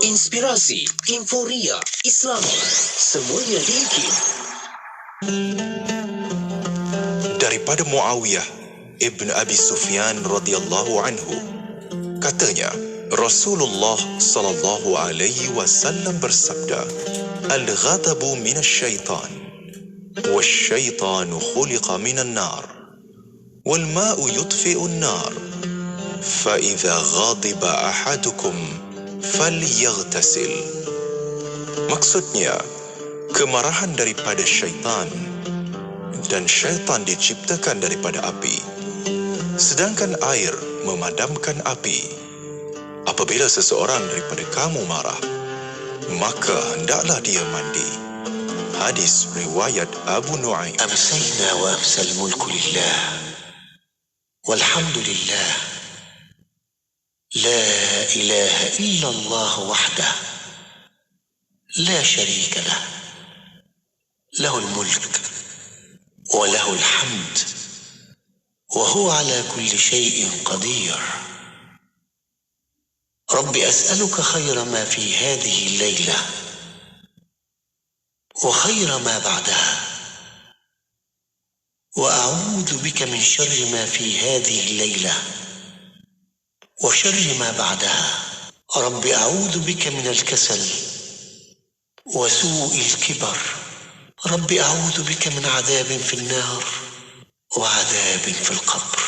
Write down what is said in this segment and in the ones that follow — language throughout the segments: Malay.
Inspirasi, Inforia, Islami, semuanya diikin. Daripada Muawiyah ibn Abi Sufyan radhiyallahu anhu, katanya Rasulullah sallallahu alaihi wasallam bersabda, "Al-ghadabu minasyaitan, wasyaitanu khuliqa minan nar, wal ma'u yutfi'un nar, fa idza ghadiba ahadukum falyaghtasil." Maksudnya, kemarahan daripada syaitan, dan syaitan diciptakan daripada api, sedangkan air memadamkan api. Apabila seseorang daripada kamu marah, maka hendaklah dia mandi. Hadis riwayat Abu Nu'aim. Amsayna wa amsal mulku lillah, walhamdulillah, la ilaha illallah wahdah, la sharika lah, lahul mulk wa lahul hamd, wa huwa ala kulli shay'in qadir. رب أسألك خير ما في هذه الليلة وخير ما بعدها، وأعوذ بك من شر ما في هذه الليلة وشر ما بعدها. رب أعوذ بك من الكسل وسوء الكبر. رب أعوذ بك من عذاب في النار وعذاب في القبر.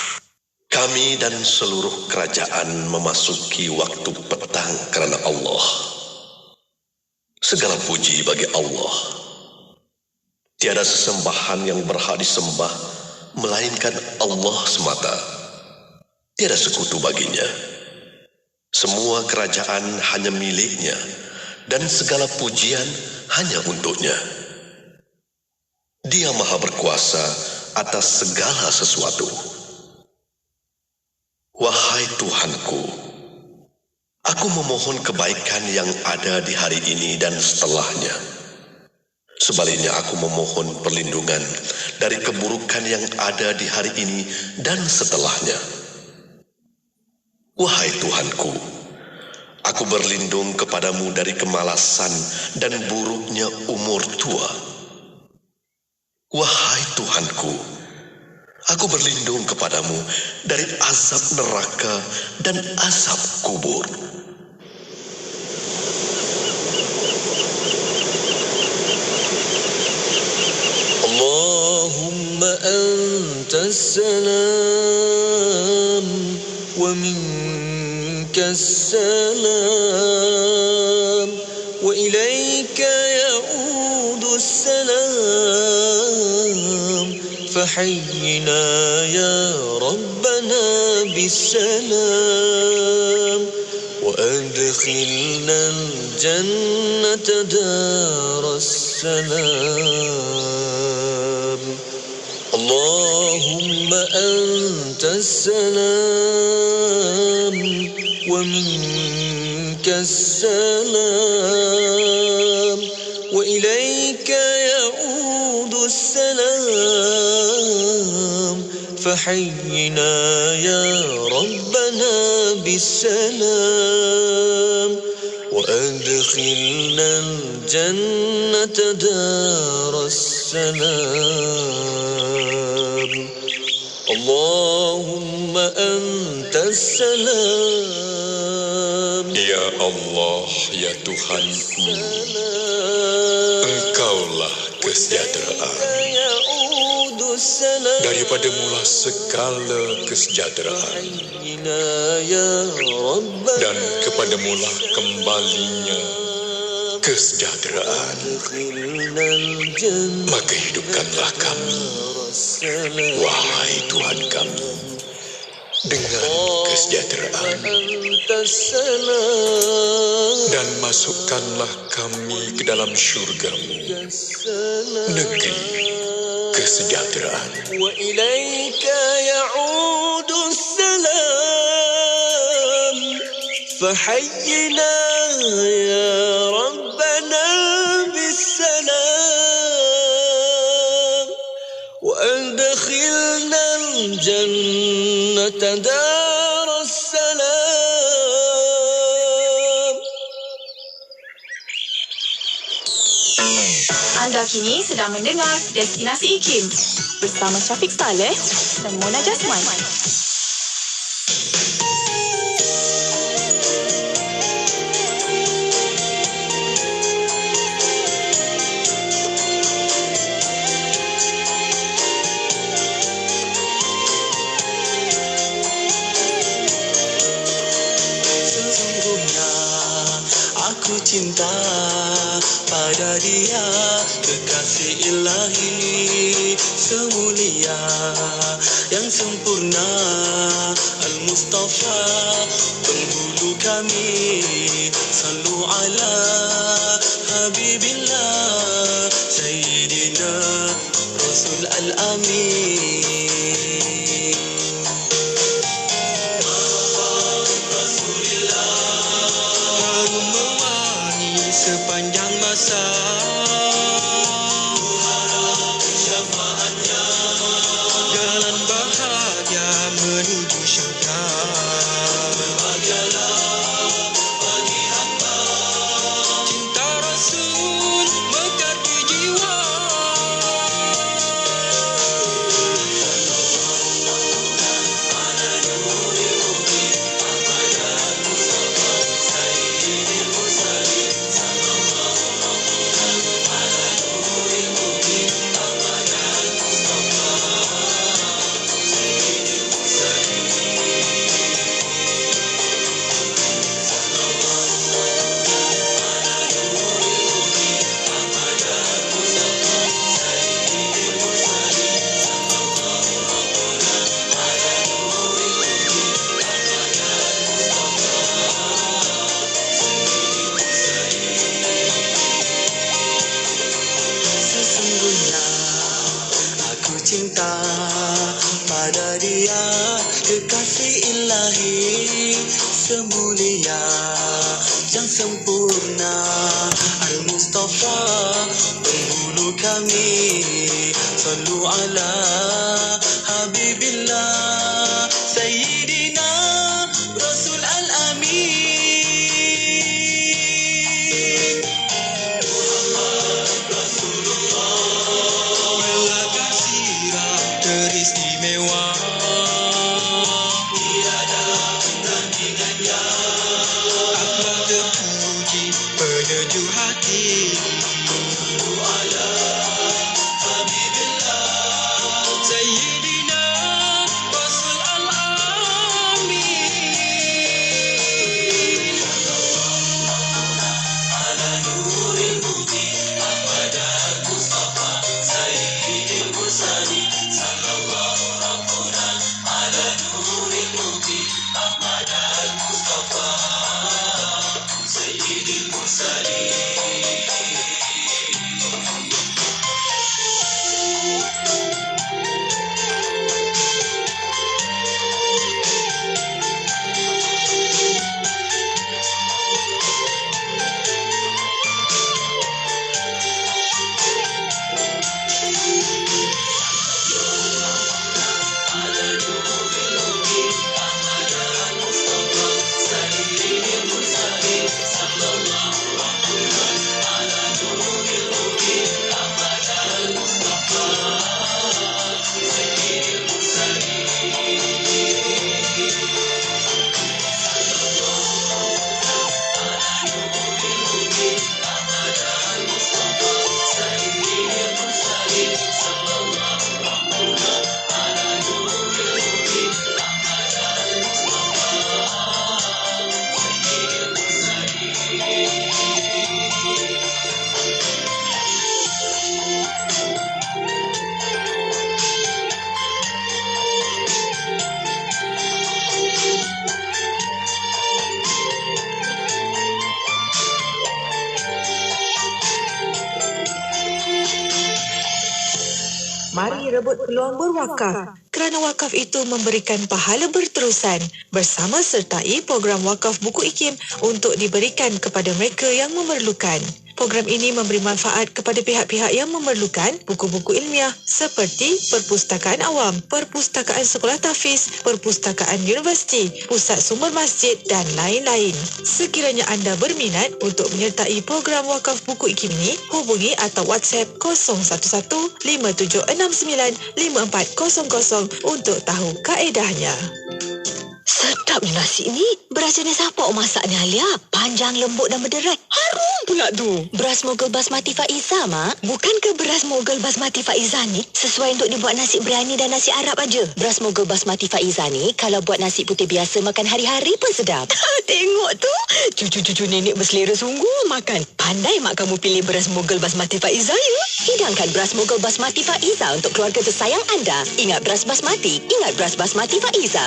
Kami dan seluruh kerajaan memasuki waktu petang kerana Allah. Segala puji bagi Allah. Tiada sesembahan yang berhak disembah melainkan Allah semata. Tiada sekutu baginya. Semua kerajaan hanya miliknya dan segala pujian hanya untuknya. Dia Maha berkuasa atas segala sesuatu. Wahai Tuhanku, aku memohon kebaikan yang ada di hari ini dan setelahnya. Sebaliknya aku memohon perlindungan dari keburukan yang ada di hari ini dan setelahnya. Wahai Tuhanku, aku berlindung kepadamu dari kemalasan dan buruknya umur tua. Wahai Tuhanku, aku berlindung kepadamu dari azab neraka dan azab kubur. Allahumma antas salam wa minkas salam wa ilayka ya'udus salam. فحينا يا ربنا بالسلام وأدخلنا الجنة دار السلام. اللهم أنت السلام ومنك السلام وإليك يعود السلام. فحينا يا ربنا بالسلام وأدخلنا الجنة دار السلام. اللهم أنت السلام. Ya Allah, ya Tuhanku, Engkaulah kesejahteraan. Daripada mula segala kesejahteraan, dan kepada mula kembalinya kesejahteraan. Maka hidupkanlah kami, wahai Tuhan kami, dengan kesejahteraan, dan masukkanlah kami ke dalam syurga-Mu, negeri kesejahteraan. Wa ilaika ya'udu salam. Fahayyina ya Rabbana bisalam. الجنة دار السلام. Anda kini sedang mendengar Destinasi IKIM bersama Syafiq Saleh dan Mona Jasman. Aku cinta pada dia, kekasih ilahi semulia yang sempurna, Al-Mustafa penghulu kami. Sallu ala Habibillah Sayyidina Rasul Al-Amin. Sepanjang masa harap syafaatnya, jalan bahagia menuju syurga. Berbahagialah bagi hamba, cinta Rasul mekar di jiwa. Cinta pada dia, kekasih ilahi semulia yang sempurna, Al-Mustafa penghulu kami. Sallu ala Habibillah Sayyidina Rasul Al-Amin. Teristimewa, tiada tandingannya, akhlak terpuji, penyejuk hati. Sallu ala Habibillah Sayyidina Rasul Al-Amin. Ala nuril mubin Ahmad Al-Mustafa Sayyidil Mursalin. Mari rebut peluang berwakaf kerana wakaf itu memberikan pahala berterusan. Bersama sertai program wakaf buku IKIM untuk diberikan kepada mereka yang memerlukan. Program ini memberi manfaat kepada pihak-pihak yang memerlukan buku-buku ilmiah seperti perpustakaan awam, perpustakaan sekolah tahfiz, perpustakaan universiti, pusat sumber masjid dan lain-lain. Sekiranya anda berminat untuk menyertai program wakaf buku IKIM ini, hubungi atau WhatsApp 011-5769-5400 untuk tahu kaedahnya. Sedapnya nasi ni. Beras jenis apa awak masaknya, Alia? Panjang, lembut dan berderai. Harum pula tu. Beras Mogul Basmati Faiza, Mak. Bukankah beras Mogul Basmati Faiza ni sesuai untuk dibuat nasi biryani dan nasi Arab aja? Beras Mogul Basmati Faiza ni kalau buat nasi putih biasa makan hari-hari pun sedap. Tengok tu. Cucu-cucu nenek berselera sungguh makan. Pandai mak kamu pilih beras Mogul Basmati Faiza ya. Hidangkan beras Mogul Basmati Faiza untuk keluarga tersayang anda. Ingat beras basmati, ingat beras Basmati Faiza.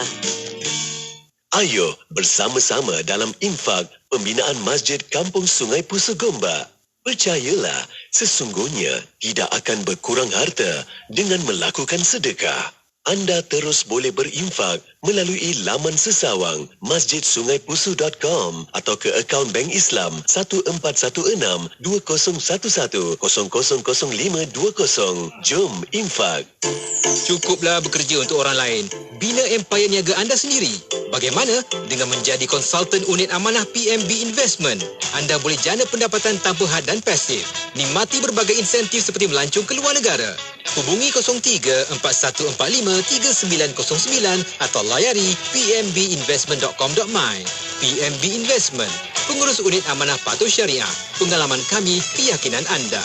Ayo bersama-sama dalam infak pembinaan Masjid Kampung Sungai Pusu Gombak. Percayalah, sesungguhnya tidak akan berkurang harta dengan melakukan sedekah. Anda terus boleh berinfak melalui laman sesawang masjidsungaipusu.com atau ke akaun Bank Islam 1416-2011-000520. Jom infak. Cukuplah bekerja untuk orang lain. Bina empayar niaga anda sendiri. Bagaimana? Dengan menjadi konsultan unit amanah PMB Investment. Anda boleh jana pendapatan tanpa had dan pasif. Nikmati berbagai insentif seperti melancong ke luar negara. Hubungi 03-4145-3909 atau layari pmbinvestment.com.my. PMB Investment, pengurus unit amanah patuh syariah. Pengalaman kami, keyakinan anda.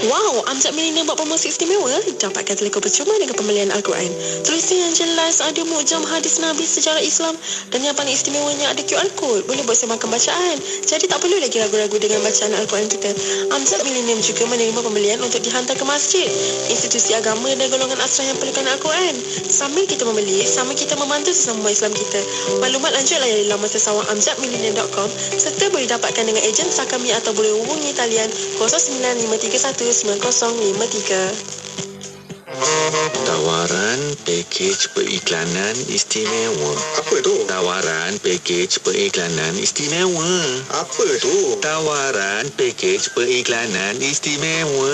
Wow, Amjad Millennium buat promosi istimewa. Dapatkan telekong percuma dengan pembelian Al-Quran. Tulisan yang jelas, ada mukjam hadis Nabi sejarah Islam, dan yang paling istimewanya ada QR Code. Boleh buat semakan bacaan. Jadi tak perlu lagi ragu-ragu dengan bacaan Al-Quran kita. Amjad Millennium juga menerima pembelian untuk dihantar ke masjid, institusi agama dan golongan asrah yang perlukan Al-Quran. Sambil kita membeli, sama kita membantu sesama umat Islam kita. Maklumat lanjut layari laman sesawang amjadmillennium.com serta boleh dapatkan dengan ejen sah kami atau boleh hubungi talian 09531 9053. Tawaran pakej periklanan istimewa. Apa tu? Tawaran pakej periklanan istimewa. Apa tu? Tawaran pakej periklanan istimewa.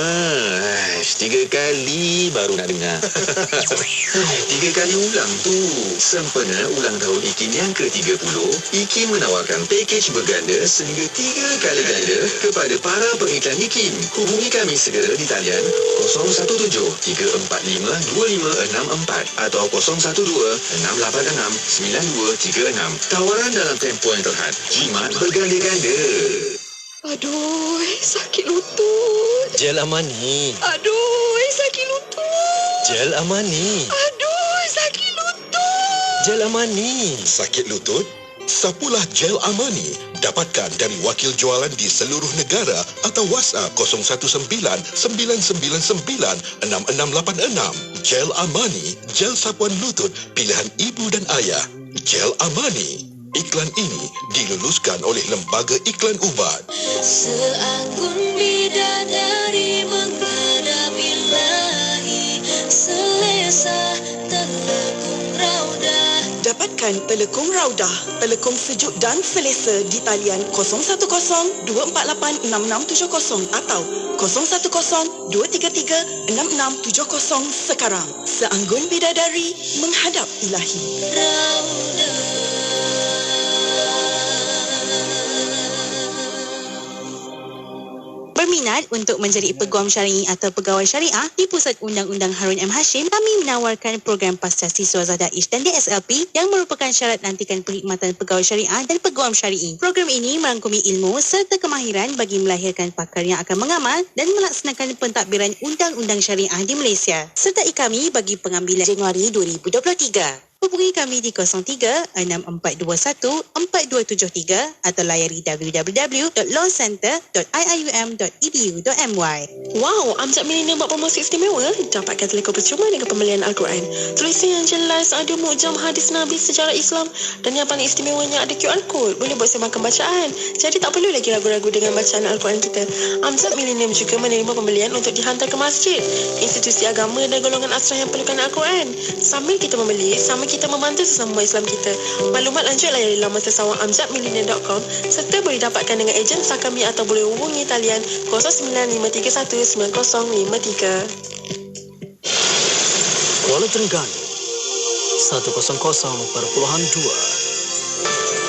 3 kali baru nak dengar. 3 kali ulang tu. Sempena ulang tahun IKIM yang ke-30, IKIM menawarkan pakej berganda sehingga 3 kali ganda kepada para pengiklan IKIM. Hubungi kami segera di talian 017-345-2564 atau 012-686-9236. Tawaran dalam tempoh yang terhad. Jimat berganda-ganda. Aduh, sakit lutut. Gel Amani. Aduh, sakit lutut. Gel Amani. Aduh, sakit lutut. Gel Amani. Sakit lutut? Sapulah Gel Amani. Dapatkan dari wakil jualan di seluruh negara atau WhatsApp 019-999-6686. Gel Amani, gel sapuan lutut pilihan ibu dan ayah. Gel Amani. Iklan ini diluluskan oleh Lembaga Iklan Ubat. Seanggun bidadari menghadap ilahi, selesa telekung raudah. Dapatkan telekung raudah, telekung sejuk dan selesa di talian 010-248-6670 atau 010-233-6670 sekarang. Seanggun bidadari menghadap ilahi. Berminat untuk menjadi peguam syar'i atau pegawai syariah di Pusat Undang-Undang Harun M. Hashim, kami menawarkan program Pasca Siswa Zadaish dan DSLP yang merupakan syarat lantikan perkhidmatan pegawai syariah dan peguam syar'i. Program ini merangkumi ilmu serta kemahiran bagi melahirkan pakar yang akan mengamal dan melaksanakan pentadbiran undang-undang syariah di Malaysia. Sertai kami bagi pengambilan Januari 2023. Hubungi kami di 03-6421-4273 atau layari www.lawcenter.iium.edu.my. Wow, Amjad Millennium buat promosi istimewa. Dapatkan telekong percuma dengan pembelian Al-Quran. Tulisan yang jelas, ada mukjam hadis Nabi sejarah Islam, dan yang paling istimewanya ada QR Code. Boleh buat semakan bacaan. Jadi tak perlu lagi ragu-ragu dengan bacaan Al-Quran kita. Amjad Millennium juga menerima pembelian untuk dihantar ke masjid, institusi agama dan golongan asrah yang perlukan Al-Quran. Sambil kita membeli, sama kita membantu sesama Islam kita. Maklumat lanjut layari laman sesawang amjadmillennial.com serta boleh dapatkan dengan ejen sah kami atau boleh hubungi talian 0953190053. Kuala Terengganu 100.2.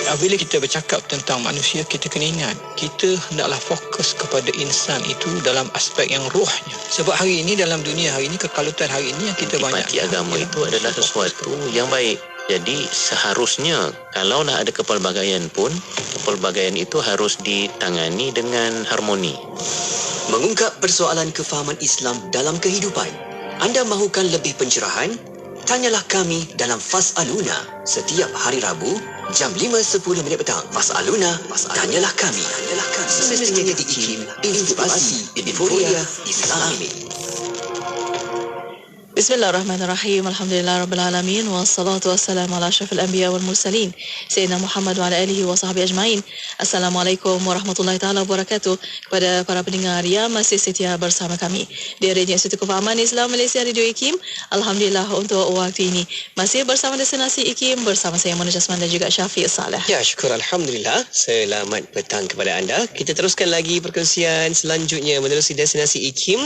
Bila kita bercakap tentang manusia, kita kena ingat, kita hendaklah fokus kepada insan itu dalam aspek yang rohnya. Sebab hari ini, dalam dunia hari ini, kekalutan hari ini yang kita banyak. Intipati agama itu adalah sesuatu yang baik. Jadi seharusnya kalaulah ada kepelbagaian pun, kepelbagaian itu harus ditangani dengan harmoni. Mengungkap persoalan kefahaman Islam dalam kehidupan. Anda mahukan lebih pencerahan? Tanyalah kami dalam Fas'aluna setiap hari Rabu jam 5.10 petang. Fas'aluna, tanyalah kami. Semestinya di IKIM, Inkubasi Editoria Islami. Bismillahirrahmanirrahim. Alhamdulillahirrabbilalamin. Wassalatu wassalamu ala asyrafil anbiya wal mursalin Sayyidina Muhammad wa ala alihi wa sahbihi ajma'in. Assalamualaikum warahmatullahi ta'ala wabarakatuh. Kepada para pendengar yang masih setia bersama kami di Radio Institut Kefahaman Islam Malaysia Radio IKIM. Alhamdulillah untuk waktu ini masih bersama destinasi IKIM bersama saya Mona Jasman dan juga Syafiq Saleh. Ya, syukur Alhamdulillah. Selamat petang kepada anda. Kita teruskan lagi perkongsian selanjutnya menerusi destinasi IKIM.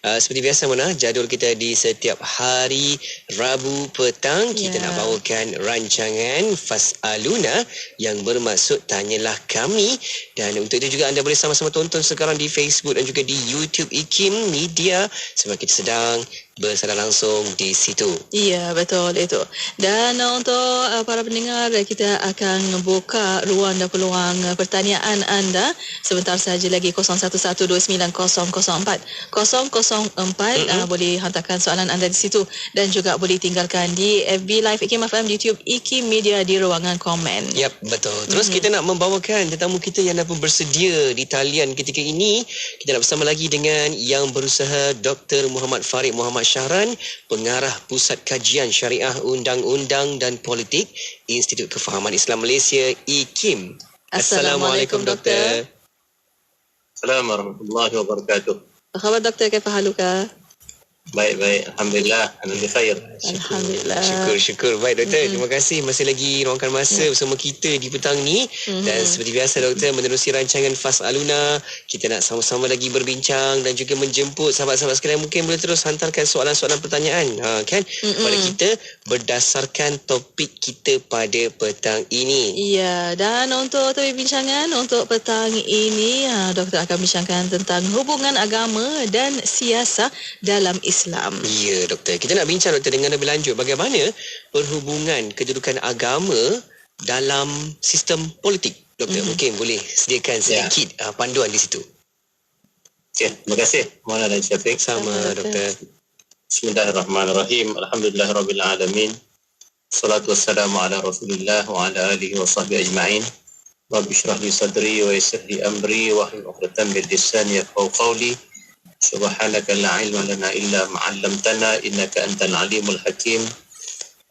Seperti biasa Mona, jadual kita di setiap hari Rabu petang kita nak bawakan rancangan Fas'aluna yang bermaksud tanyalah kami, dan untuk itu juga anda boleh sama-sama tonton sekarang di Facebook dan juga di YouTube IKIM Media sebab kita sedang bersara langsung di situ. Ya, betul itu. Dan untuk para pendengar, kita akan buka ruang dan peluang pertanyaan anda sebentar saja lagi. 01129004 boleh hantarkan soalan anda di situ dan juga boleh tinggalkan di FB Live IKIM FM, YouTube IKIM Media di ruangan komen. Yap, betul. Terus kita nak membawakan tetamu kita yang dah pun bersedia di talian ketika ini. Kita nak bersama lagi dengan yang berusaha Dr. Muhammad Farid Muhammad Syahran, Pengarah Pusat Kajian Syariah Undang-Undang dan Politik Institut Kefahaman Islam Malaysia IKIM. Assalamualaikum Doktor. Assalamualaikum warahmatullahi wabarakatuh. Apa khabar Doktor? Kaifa haluka? Baik. Alhamdulillah. Khair. Alhamdulillah. Syukur. Baik Doktor, terima kasih masih lagi luangkan masa bersama kita di petang ni. Dan seperti biasa Doktor, menerusi rancangan Fas'aluna, kita nak sama-sama lagi berbincang dan juga menjemput sahabat-sahabat sekalian. Mungkin boleh terus hantarkan soalan-soalan pertanyaan kepada kita berdasarkan topik kita pada petang ini. Ya, dan untuk topik bincangan untuk petang ini, Doktor akan bincangkan tentang hubungan agama dan siasat dalam Islam. Ya Doktor, kita nak bincang Doktor dengan lebih lanjut bagaimana perhubungan kedudukan agama dalam sistem politik. Doktor, mungkin boleh sediakan sedikit panduan di situ. Okay, terima kasih Maulana dan Syafiq. Sama Doktor. Bismillahirrahmanirrahim. Alhamdulillahirrabbilalamin. Salatu wassalamu ala Rasulillah wa ala alihi wa sahbihi ajma'in. Rabbi syrah li sadri wa yassir li amri wa hlul 'uqdatam min lisani yafqahu qawli. Subhanaka la ilma lana illa ma 'allamtana innaka antal alimul hakim.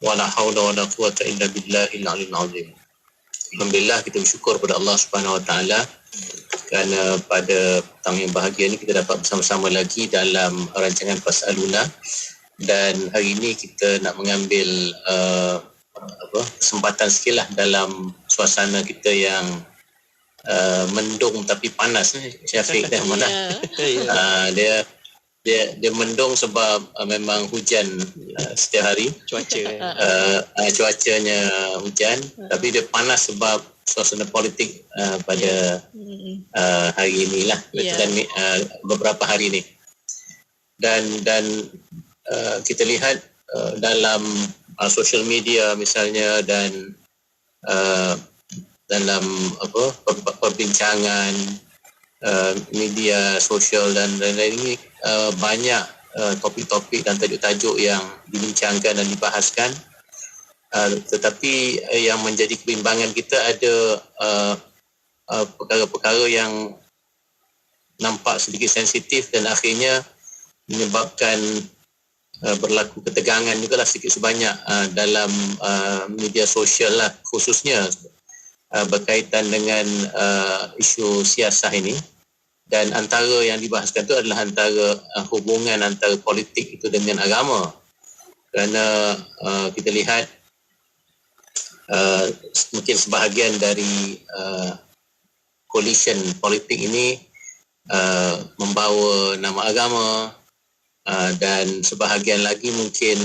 Wa la haula wa la quwwata illa billahil aliyyil azim. Alhamdulillah, kita bersyukur kepada Allah Subhanahu wa taala kerana pada petang yang bahagia ini kita dapat bersama-sama lagi dalam rancangan Fas'aluna, dan hari ini kita nak mengambil kesempatan sikitlah dalam suasana kita yang mendung tapi panas. Syafiq dah mana? Dia mendung sebab memang hujan setiap hari. Cuacanya hujan, tapi dia panas sebab suasana politik pada hari inilah, dan beberapa hari ini. Dan kita lihat dalam social media misalnya, dan dalam perbincangan media sosial dan lain-lain ini, banyak topik-topik dan tajuk-tajuk yang dibincangkan dan dibahaskan, tetapi yang menjadi kebimbangan kita ada perkara-perkara yang nampak sedikit sensitif dan akhirnya menyebabkan berlaku ketegangan juga lah sedikit sebanyak dalam media sosial lah, khususnya berkaitan dengan isu siasah ini. Dan antara yang dibahaskan itu adalah antara hubungan antara politik itu dengan agama. Kerana kita lihat mungkin sebahagian dari coalition politik ini membawa nama agama, dan sebahagian lagi mungkin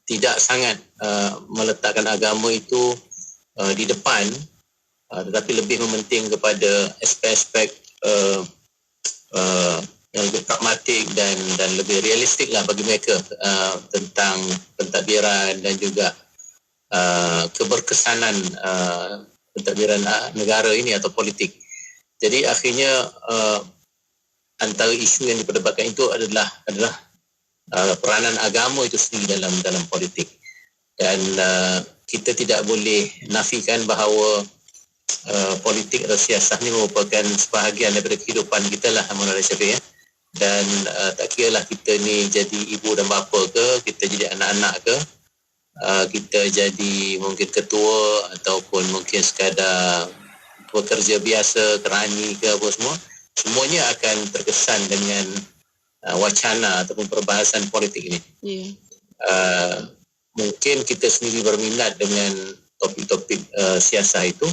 tidak sangat meletakkan agama itu di depan, tetapi lebih mementing kepada aspek-aspek yang lebih pragmatik dan lebih realistik lah bagi mereka tentang pentadbiran dan juga keberkesanan pentadbiran negara ini atau politik. Jadi akhirnya antara isu yang diperdebatkan itu adalah peranan agama itu sendiri dalam politik, dan kita tidak boleh nafikan bahawa politik atau siasat ini merupakan sebahagian daripada kehidupan kita lah, Maulana Syafiq, ya. Dan tak kira lah kita ni jadi ibu dan bapa ke, kita jadi anak-anak ke, kita jadi mungkin ketua ataupun mungkin sekadar pekerja biasa, kerani ke apa semua, semuanya akan terkesan dengan wacana ataupun perbahasan politik ini. Mungkin kita sendiri berminat dengan topik-topik siasat itu,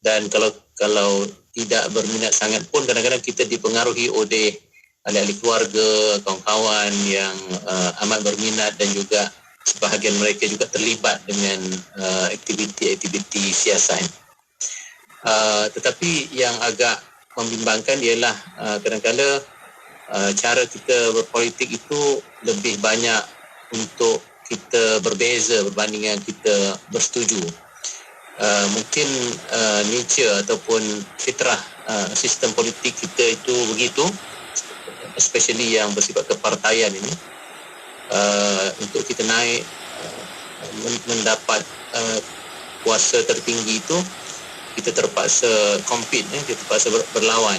dan kalau tidak berminat sangat pun kadang-kadang kita dipengaruhi oleh ahli-ahli keluarga, kawan-kawan yang amat berminat, dan juga sebahagian mereka juga terlibat dengan aktiviti-aktiviti siasat. Tetapi yang agak membimbangkan ialah kadang-kadang cara kita berpolitik itu lebih banyak untuk kita berbeza berbanding dengan kita bersetuju. Mungkin nature ataupun fitrah sistem politik kita itu begitu, especially yang bersifat kepartaian ini, untuk kita naik mendapat kuasa tertinggi itu, kita terpaksa compete, kita terpaksa berlawan,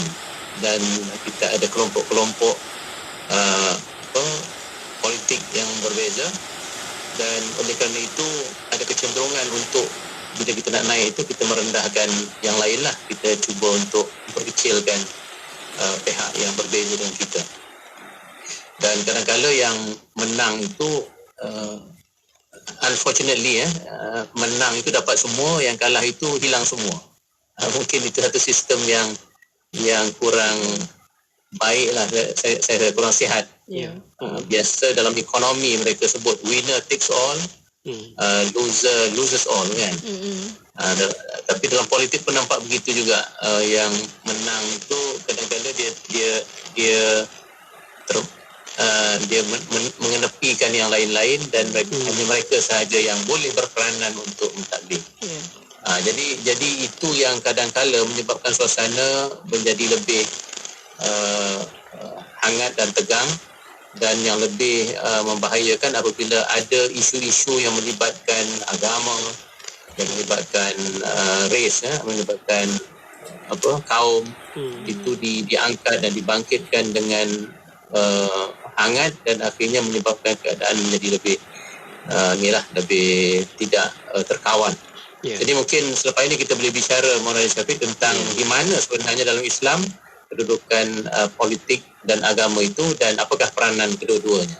dan kita ada kelompok-kelompok politik yang berbeza, dan oleh kerana itu ada kecenderungan untuk bila kita nak naik itu kita merendahkan yang lain lah, kita cuba untuk memperkecilkan pihak yang berbeza dengan kita. Dan kadang-kadang yang menang itu unfortunately menang itu dapat semua, yang kalah itu hilang semua. Mungkin itu satu sistem yang kurang baik lah, saya kurang sihat. Biasa dalam ekonomi mereka sebut winner takes all, losers all, kan. Tapi dalam politik pun nampak begitu juga. Yang menang itu kadang-kadang dia mengenepikan yang lain-lain, dan hanya mereka sahaja yang boleh berperanan untuk mentadbir. Jadi itu yang kadang-kala menyebabkan suasana menjadi lebih hangat dan tegang, dan yang lebih membahayakan apabila ada isu-isu yang melibatkan agama, yang melibatkan race, melibatkan kaum, itu diangkat dan dibangkitkan dengan hangat, dan akhirnya menyebabkan keadaan menjadi lebih lebih tidak terkawal. Jadi mungkin selepas ini kita boleh bicara, Maulana Syafiq, tentang di mana sebenarnya dalam Islam kedudukan politik dan agama itu, dan apakah peranan kedua-duanya.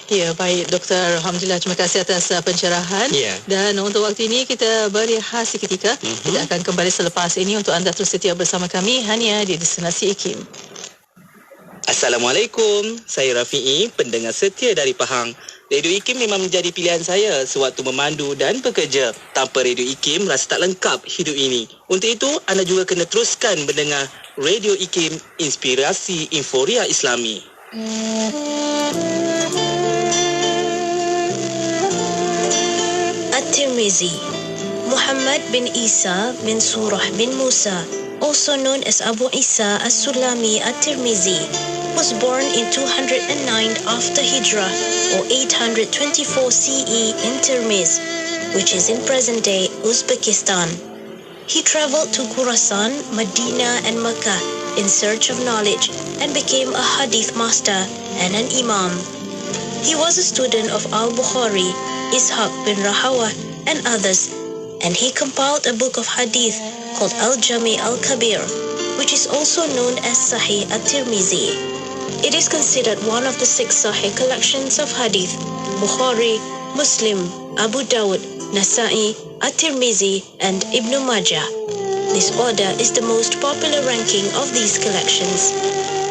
Ya, baik Doktor. Alhamdulillah, terima kasih atas pencerahan. Dan untuk waktu ini kita berehat seketika. Kita akan kembali selepas ini untuk anda terus setia bersama kami hanya di Destinasi IKIM. Assalamualaikum, saya Rafi'i, pendengar setia dari Pahang. Radio IKIM memang menjadi pilihan saya sewaktu memandu dan bekerja. Tanpa Radio IKIM, rasa tak lengkap hidup ini. Untuk itu, anda juga kena teruskan mendengar Radio IKIM, inspirasi Inforia Islami. At-Tirmizi, Muhammad bin Isa bin Surah bin Musa, also known as Abu Isa as-Sulami At-Tirmizi, was born in 209 after Hijrah or 824 CE in Tirmiz, which is in present-day Uzbekistan. He traveled to Khurasan, Medina and Mecca in search of knowledge and became a hadith master and an imam. He was a student of Al-Bukhari, Ishaq bin Rahawah and others, and he compiled a book of hadith called Al-Jami Al-Kabir, which is also known as Sahih At-Tirmizi. It is considered one of the 6 Sahih collections of hadith: Bukhari, Muslim, Abu Dawud, Nasa'i, At-Tirmizi, and Ibn Majah. This order is the most popular ranking of these collections.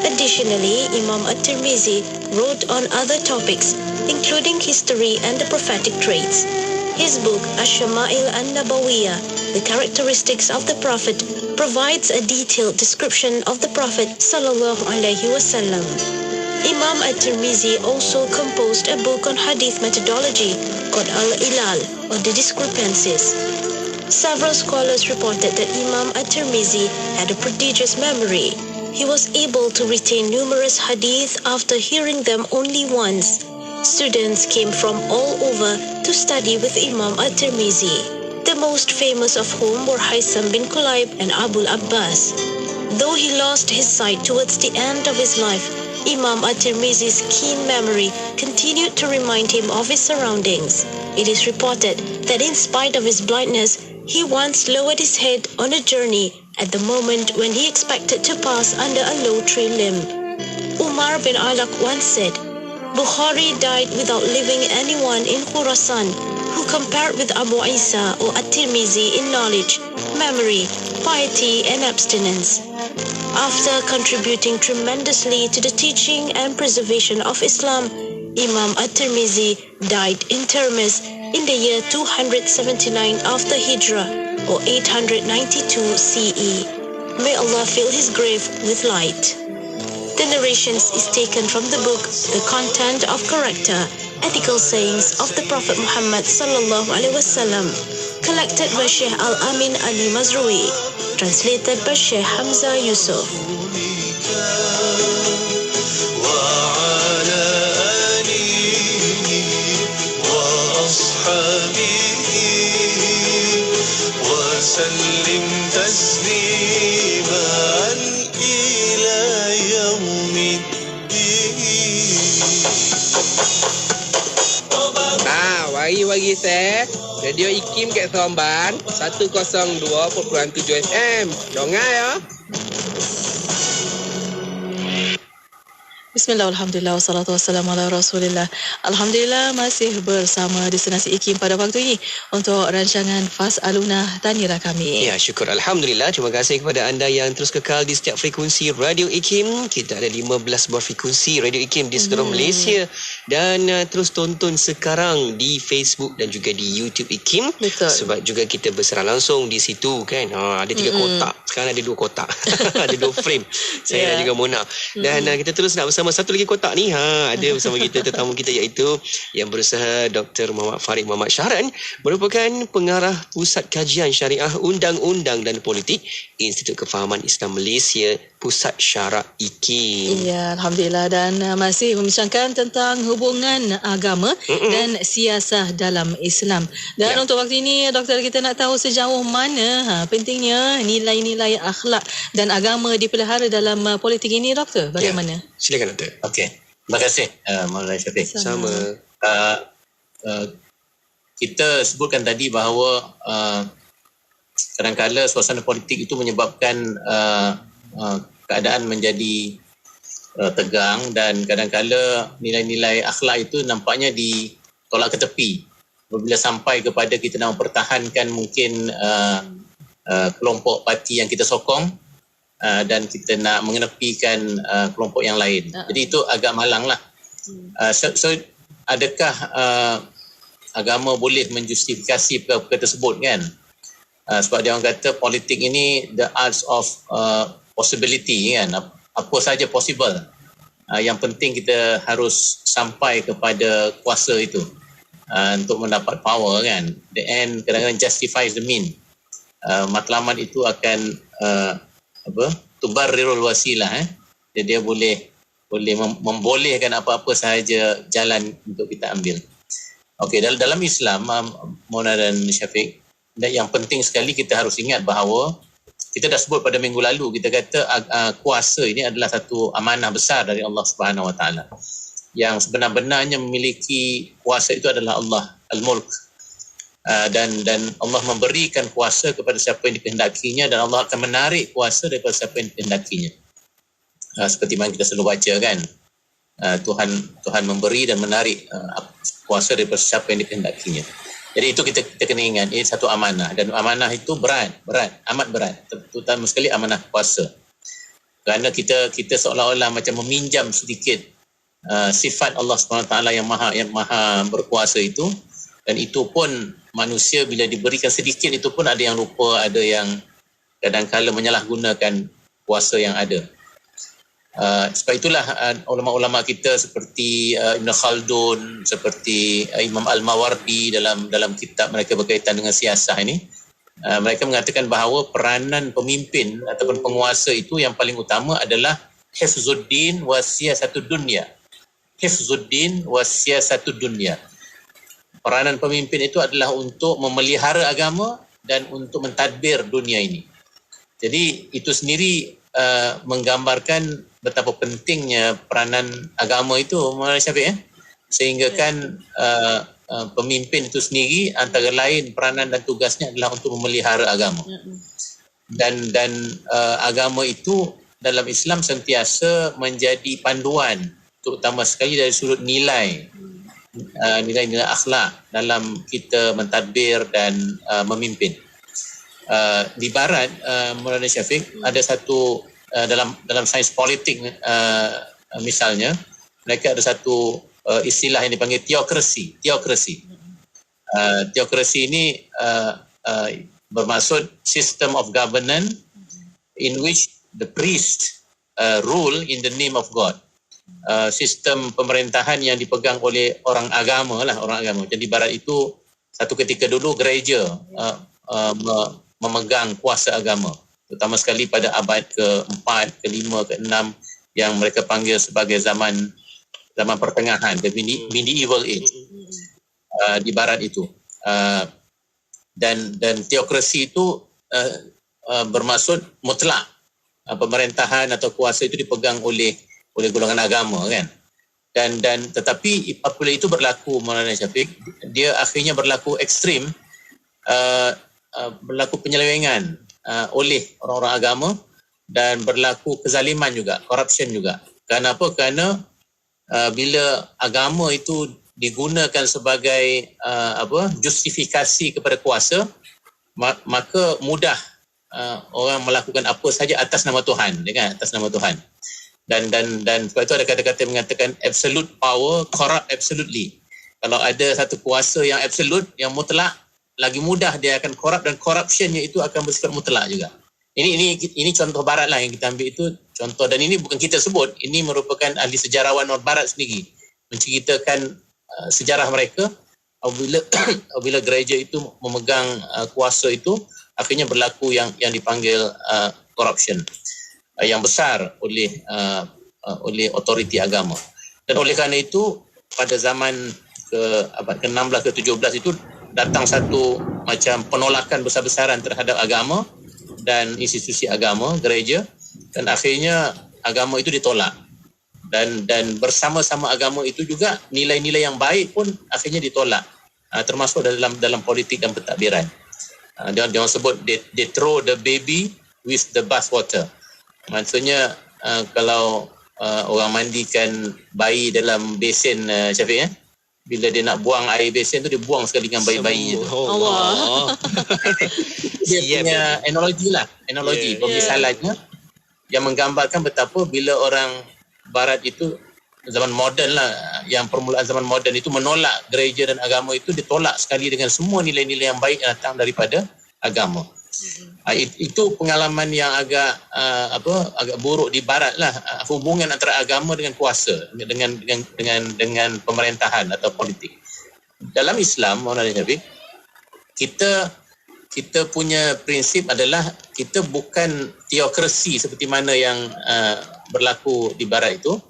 Additionally, Imam At-Tirmizi wrote on other topics, including history and the prophetic traits. His book, Ash-Shama'il an-Nabawiyah, The Characteristics of the Prophet, provides a detailed description of the Prophet sallallahu alaihi wasallam. Imam At-Tirmizi also composed a book on hadith methodology called Al-Ilal, or the Discrepancies. Several scholars reported that Imam At-Tirmizi had a prodigious memory. He was able to retain numerous hadith after hearing them only once. Students came from all over to study with Imam At-Tirmizi, the most famous of whom were Haysam bin Kulayb and Abu Abbas. Though he lost his sight towards the end of his life, Imam At-Tirmizi's keen memory continued to remind him of his surroundings. It is reported that in spite of his blindness, he once lowered his head on a journey at the moment when he expected to pass under a low tree limb. Umar bin Alaq once said, Bukhari died without leaving anyone in Khurasan who compared with Abu Isa or At-Tirmizi in knowledge, memory, piety, and abstinence. After contributing tremendously to the teaching and preservation of Islam, Imam At-Tirmizi died in Termez in the year 279 after Hijrah, or 892 CE. May Allah fill his grave with light. The narrations is taken from the book The Content of Character, Ethical Sayings of the Prophet Muhammad sallallahu alaihi wasallam, collected by Sheikh Al-Amin Ali Mazrui, translated by Sheikh Hamza Yusuf. وسلم تسليما إلى يوم Wari-wari saya Radio IKIM kat Seremban 102.7 FM. Dengar ya. Bismillah, alhamdulillah, wassalatu wassalamu ala rasulillah. Alhamdulillah masih bersama Destinasi IKIM pada waktu ini untuk rancangan Fas Aluna Tanilah Kami. Ya, syukur alhamdulillah. Terima kasih kepada anda yang terus kekal di setiap frekuensi Radio IKIM. Kita ada 15 buah frekuensi Radio IKIM di seluruh Malaysia dan terus tonton sekarang di Facebook dan juga di YouTube IKIM. Betul. Sebab juga kita berserang langsung di situ kan. Ada 3 kotak. Sekarang ada 2 kotak. Ada 2 frame. Saya dan juga Mona. Dan kita terus nak bersama satu lagi kotak ni. Ada bersama kita tetamu kita iaitu yang berusaha Dr. Muhammad Farid Muhammad Syahran, merupakan pengarah Pusat Kajian Syariah Undang-Undang dan Politik Institut Kefahaman Islam Malaysia, Pusat Syarak IKIM. Ya, alhamdulillah, dan masih membincangkan tentang hubungan agama dan siasah dalam Islam. Dan untuk waktu ini doktor, kita nak tahu sejauh mana pentingnya nilai-nilai akhlak dan agama dipelihara dalam politik ini, doktor. Bagaimana? Silakan doktor. Okey. Terima kasih Maulana Syafiq. Sama. Kita sebutkan tadi bahawa kadang-kadang suasana politik itu menyebabkan keadaan menjadi tegang dan kadang-kadang nilai-nilai akhlak itu nampaknya ditolak ke tepi. Apabila sampai kepada kita nak mempertahankan mungkin kelompok parti yang kita sokong dan kita nak mengenepikan kelompok yang lain. Jadi itu agak malang lah. So adakah agama boleh menjustifikasi perkara tersebut kan? Sebab dia orang kata politik ini the arts of possibility kan. Apa saja possible. Yang penting kita harus sampai kepada kuasa itu untuk mendapat power kan. The end kadang-kadang justifies the mean. Matlamat itu akan tubarrirul wasilah. Jadi dia boleh membolehkan apa-apa sahaja jalan untuk kita ambil. Okey, dalam Islam Mona dan Syafiq, yang penting sekali kita harus ingat bahawa kita dah sebut pada minggu lalu, kita kata kuasa ini adalah satu amanah besar dari Allah Subhanahu Wa Taala. Yang sebenar-benarnya memiliki kuasa itu adalah Allah, Al-Mulk. Dan Allah memberikan kuasa kepada siapa yang dikehendakinya dan Allah akan menarik kuasa daripada siapa yang dikehendakinya. Seperti mana kita selalu baca kan. Tuhan memberi dan menarik kuasa daripada siapa yang dikehendakinya. Jadi itu kita kena ingat, ini satu amanah, dan amanah itu berat, amat berat, terutama sekali amanah kuasa. Kerana kita seolah-olah macam meminjam sedikit sifat Allah SWT yang maha berkuasa itu, dan itu pun manusia bila diberikan sedikit itu pun ada yang lupa, ada yang kadang-kala menyalahgunakan kuasa yang ada. Sebab itulah ulama-ulama kita seperti Ibn Khaldun, seperti Imam Al-Mawardi dalam kitab mereka berkaitan dengan siasah ini, mereka mengatakan bahawa peranan pemimpin ataupun penguasa itu yang paling utama adalah hifzuddin wa siyasatud dunya. Hifzuddin wa siyasatud dunya. Peranan pemimpin itu adalah untuk memelihara agama dan untuk mentadbir dunia ini. Jadi itu sendiri menggambarkan betapa pentingnya peranan agama itu, Maulana Syafiq, sehingga kan pemimpin itu sendiri antara lain peranan dan tugasnya adalah untuk memelihara agama. Dan agama itu dalam Islam sentiasa menjadi panduan, terutama sekali dari sudut nilai akhlak dalam kita mentadbir dan memimpin. Di barat, Maulana Syafiq, ada satu dalam sains politik misalnya, mereka ada satu istilah yang dipanggil teokrasi. Teokrasi ini bermaksud system of governance in which the priest rule in the name of God. Sistem pemerintahan yang dipegang oleh orang agama. Jadi di barat itu satu ketika dulu gereja memegang kuasa agama, terutama sekali pada abad ke-4, ke-5, ke-6 yang mereka panggil sebagai zaman pertengahan, the medieval age di barat itu. Dan teokrasi itu bermaksud mutlak, pemerintahan atau kuasa itu dipegang oleh golongan agama, kan. Dan tetapi apabila itu berlaku, Maulana Syafiq, dia akhirnya berlaku ekstrim, berlaku penyelewengan oleh orang-orang agama, dan berlaku kezaliman juga, corruption juga. Kenapa? Kerana bila agama itu digunakan sebagai justifikasi kepada kuasa, maka mudah orang melakukan apa saja atas nama Tuhan, kan? Atas nama Tuhan. Dan sebab itu ada kata-kata yang mengatakan absolute power corrupt absolutely. Kalau ada satu kuasa yang absolute, yang mutlak, lagi mudah dia akan corrupt, dan corruptionnya itu akan bersifat mutlak juga. Ini contoh barat lah yang kita ambil itu contoh, dan ini bukan kita sebut, ini merupakan ahli sejarawan North Barat sendiri menceritakan sejarah mereka apabila gereja itu memegang kuasa itu, akhirnya berlaku yang dipanggil corruption yang besar oleh otoriti agama. Dan oleh kerana itu pada zaman abad ke-16 ke-17 itu datang satu macam penolakan besar-besaran terhadap agama dan institusi agama, gereja, dan akhirnya agama itu ditolak. Dan bersama-sama agama itu juga nilai-nilai yang baik pun akhirnya ditolak, termasuk dalam politik dan pentadbiran. Dia sebut they throw the baby with the bathwater. Maksudnya kalau orang mandikan bayi dalam besen, Syafiq, bila dia nak buang air besen tu, dia buang sekali dengan bayi-bayi tu. Allah. Dia punya analogi pemisalannya yang menggambarkan betapa bila orang barat itu zaman moden lah, yang permulaan zaman moden itu menolak gereja dan agama itu, ditolak sekali dengan semua nilai-nilai yang baik yang datang daripada agama. Itu pengalaman yang agak buruk di barat lah, hubungan antara agama dengan kuasa, dengan pemerintahan atau politik. Dalam Islam, Maulana Syafiq, kita punya prinsip adalah kita bukan teokrasi seperti mana yang berlaku di barat itu,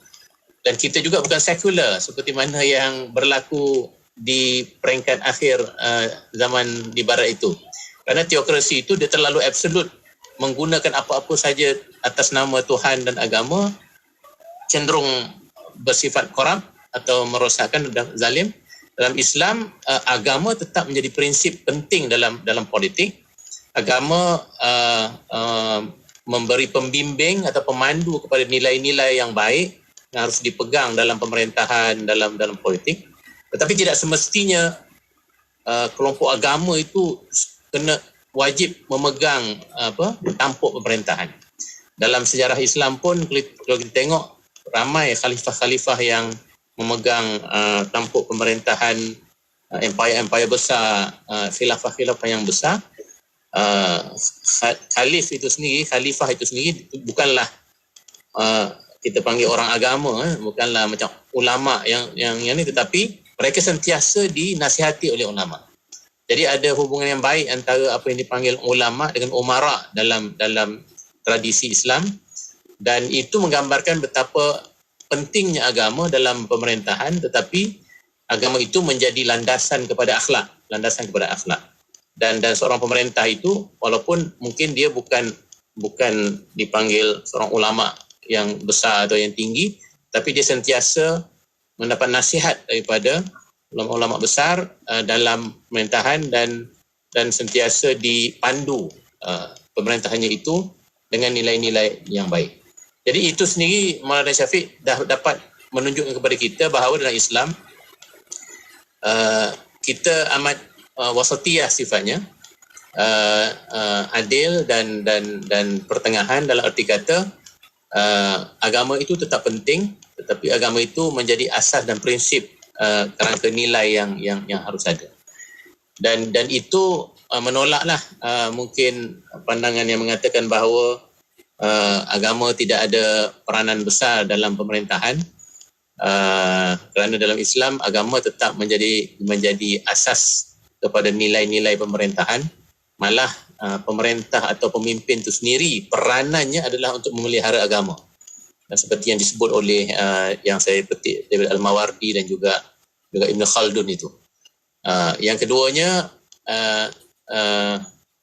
dan kita juga bukan sekular seperti mana yang berlaku di peringkat akhir zaman di barat itu. Kerana teokrasi itu dia terlalu absolut, menggunakan apa-apa saja atas nama Tuhan dan agama, cenderung bersifat korup atau merosakkan dan zalim. Dalam Islam, agama tetap menjadi prinsip penting dalam politik. Agama memberi pembimbing atau pemandu kepada nilai-nilai yang baik, harus dipegang dalam pemerintahan, dalam politik. Tetapi tidak semestinya kelompok agama itu kena wajib memegang tampuk pemerintahan. Dalam sejarah Islam pun kalau kita tengok ramai khalifah-khalifah yang memegang tampuk pemerintahan, empire besar, khilafah-khilafah yang besar. Khalifah itu sendiri bukanlah kita panggil orang agama, bukanlah macam ulama yang ni, tetapi mereka sentiasa dinasihati oleh ulama. Jadi ada hubungan yang baik antara apa yang dipanggil ulama dengan umara dalam tradisi Islam, dan itu menggambarkan betapa pentingnya agama dalam pemerintahan, tetapi agama itu menjadi landasan kepada akhlak. Dan seorang pemerintah itu, walaupun mungkin dia bukan dipanggil seorang ulama yang besar atau yang tinggi, tapi dia sentiasa mendapat nasihat daripada ulama-ulama besar dalam pemerintahan, dan sentiasa dipandu pemerintahannya itu dengan nilai-nilai yang baik. Jadi itu sendiri Maulana Syafiq dah dapat menunjukkan kepada kita bahawa dalam Islam kita amat wasatiyah sifatnya, adil dan pertengahan, dalam arti kata agama itu tetap penting, tetapi agama itu menjadi asas dan prinsip kerangka nilai yang harus ada. Dan itu menolaklah mungkin pandangan yang mengatakan bahawa agama tidak ada peranan besar dalam pemerintahan, kerana dalam Islam agama tetap menjadi asas kepada nilai-nilai pemerintahan. Malah pemerintah atau pemimpin itu sendiri peranannya adalah untuk memelihara agama. Dan seperti yang disebut oleh yang saya petik David Al-Mawardi dan juga Ibn Khaldun itu. Yang keduanya,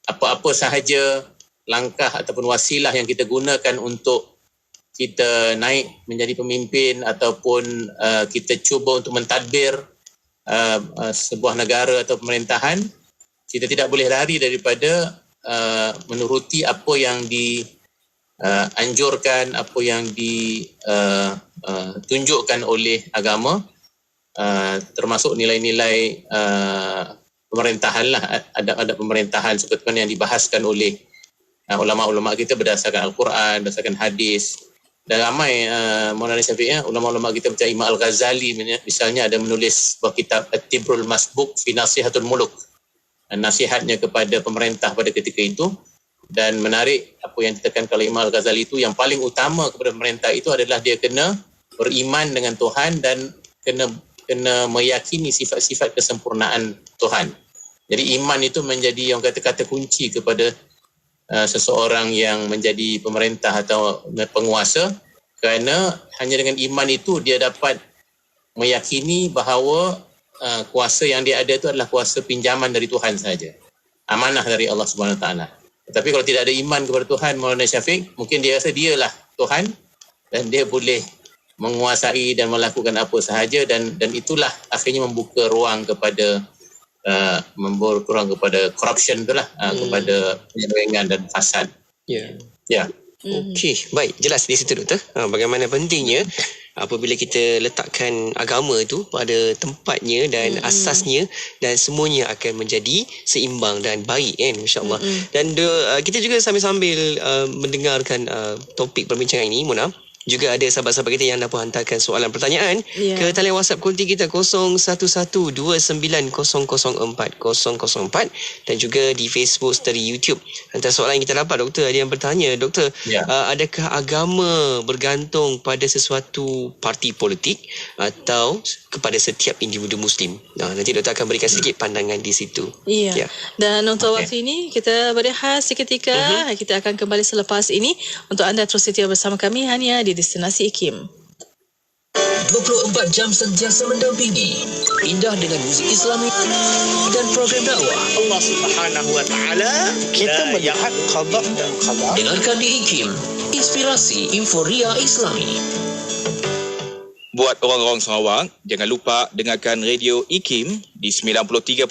apa-apa sahaja langkah ataupun wasilah yang kita gunakan untuk kita naik menjadi pemimpin ataupun kita cuba untuk mentadbir sebuah negara atau pemerintahan, kita tidak boleh lari daripada menuruti apa yang dianjurkan, apa yang ditunjukkan oleh agama, termasuk nilai-nilai pemerintahan lah, adab-adab pemerintahan seperti mana yang dibahaskan oleh ulama-ulama kita berdasarkan Al-Quran, berdasarkan hadis. Dan ramai Maulana Syafiq, ulama-ulama kita macam Imam Al-Ghazali misalnya ada menulis sebuah kitab At-Tibrul Masbuk fi Nasihatul Muluk, nasihatnya kepada pemerintah pada ketika itu. Dan menarik apa yang ditekan oleh Imam Al-Ghazali itu, yang paling utama kepada pemerintah itu adalah dia kena beriman dengan Tuhan dan kena meyakini sifat-sifat kesempurnaan Tuhan. Jadi iman itu menjadi yang kata-kata kunci kepada seseorang yang menjadi pemerintah atau penguasa, kerana hanya dengan iman itu dia dapat meyakini bahawa kuasa yang dia ada itu adalah kuasa pinjaman dari Tuhan saja, amanah dari Allah Subhanahu Wa Taala. Tetapi kalau tidak ada iman kepada Tuhan, Maulana Syafiq mungkin dia rasa dialah Tuhan dan dia boleh menguasai dan melakukan apa sahaja, dan itulah akhirnya membuka ruang kepada corruption itulah, kepada penyelewengan dan fasad. Ya. Okey, baik, jelas di situ doktor. Bagaimana pentingnya apabila kita letakkan agama itu pada tempatnya dan asasnya, dan semuanya akan menjadi seimbang dan baik kan, insya-Allah. Dan kita juga sambil-sambil mendengarkan topik perbincangan ini, Mona, juga ada sahabat-sahabat kita yang dah pun hantarkan soalan pertanyaan ke talian WhatsApp konti kita 01129004 dan juga di Facebook serta di YouTube. Antara soalan yang kita dapat, doktor, ada yang bertanya, doktor, adakah agama bergantung pada sesuatu parti politik atau kepada setiap individu Muslim? Nanti doktor akan berikan sedikit pandangan di situ. Dan untuk waktu ini kita berehat seketika. Kita akan kembali selepas ini. Untuk anda terus setia bersama kami hanya di Destinasi IKIM. 24 jam sentiasa mendampingi, indah dengan muzik Islami dan program dakwah Allah Subhanahu Wa Taala. Kita melihat qada dan qadar. Dengarkan di IKIM, inspirasi Inforia Islami. Buat orang-orang Sarawak, jangan lupa dengarkan radio IKIM di 93.7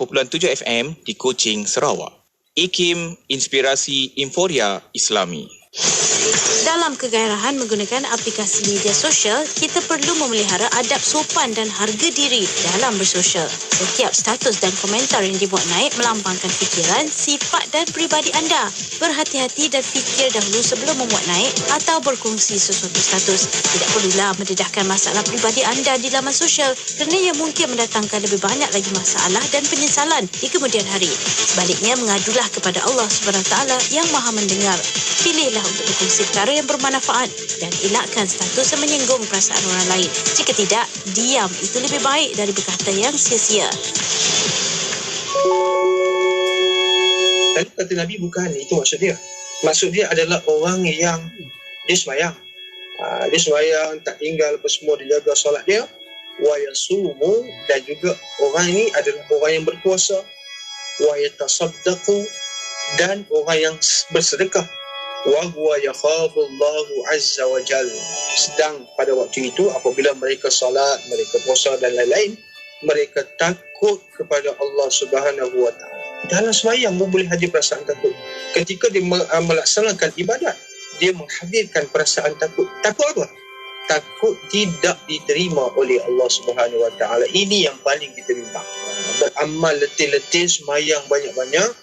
FM di Kuching, Sarawak. IKIM, inspirasi Inforia Islami. Dalam kegairahan menggunakan aplikasi media sosial, kita perlu memelihara adab sopan dan harga diri dalam bersosial. Setiap status dan komentar yang dibuat naik melambangkan fikiran, sifat dan peribadi anda. Berhati-hati dan fikir dahulu sebelum memuat naik atau berkongsi sesuatu status. Tidak perlulah mendedahkan masalah peribadi anda di laman sosial kerana ia mungkin mendatangkan lebih banyak lagi masalah dan penyesalan di kemudian hari. Sebaliknya, mengadulah kepada Allah SWT yang Maha mendengar. Pilihlah untuk berkongsi perkara yang bermanfaat dan elakkan status yang menyinggung perasaan orang lain. Jika tidak, diam itu lebih baik dari berkata yang sia-sia. Tadi kata Nabi bukan itu maksud dia. Maksud dia adalah orang yang dia sembahyang. Dia sembahyang, tak tinggal apa semua, dia jaga solat dia. Wa yasumu, dan juga orang ini adalah orang yang berpuasa. Wa yatasaddaqu, dan orang yang bersedekah. Wa huwa yakhabullahu azza wa jalla. Sedang pada waktu itu apabila mereka salat, mereka puasa dan lain-lain, mereka takut kepada Allah Subhanahu wa taala. Dalam sembahyang boleh hadir perasaan takut. Ketika dia melaksanakan ibadat, dia menghadirkan perasaan takut. Takut apa? Takut tidak diterima oleh Allah Subhanahu wa taala. Ini yang paling kita minta. Beramal letih-letih, sembahyang banyak-banyak,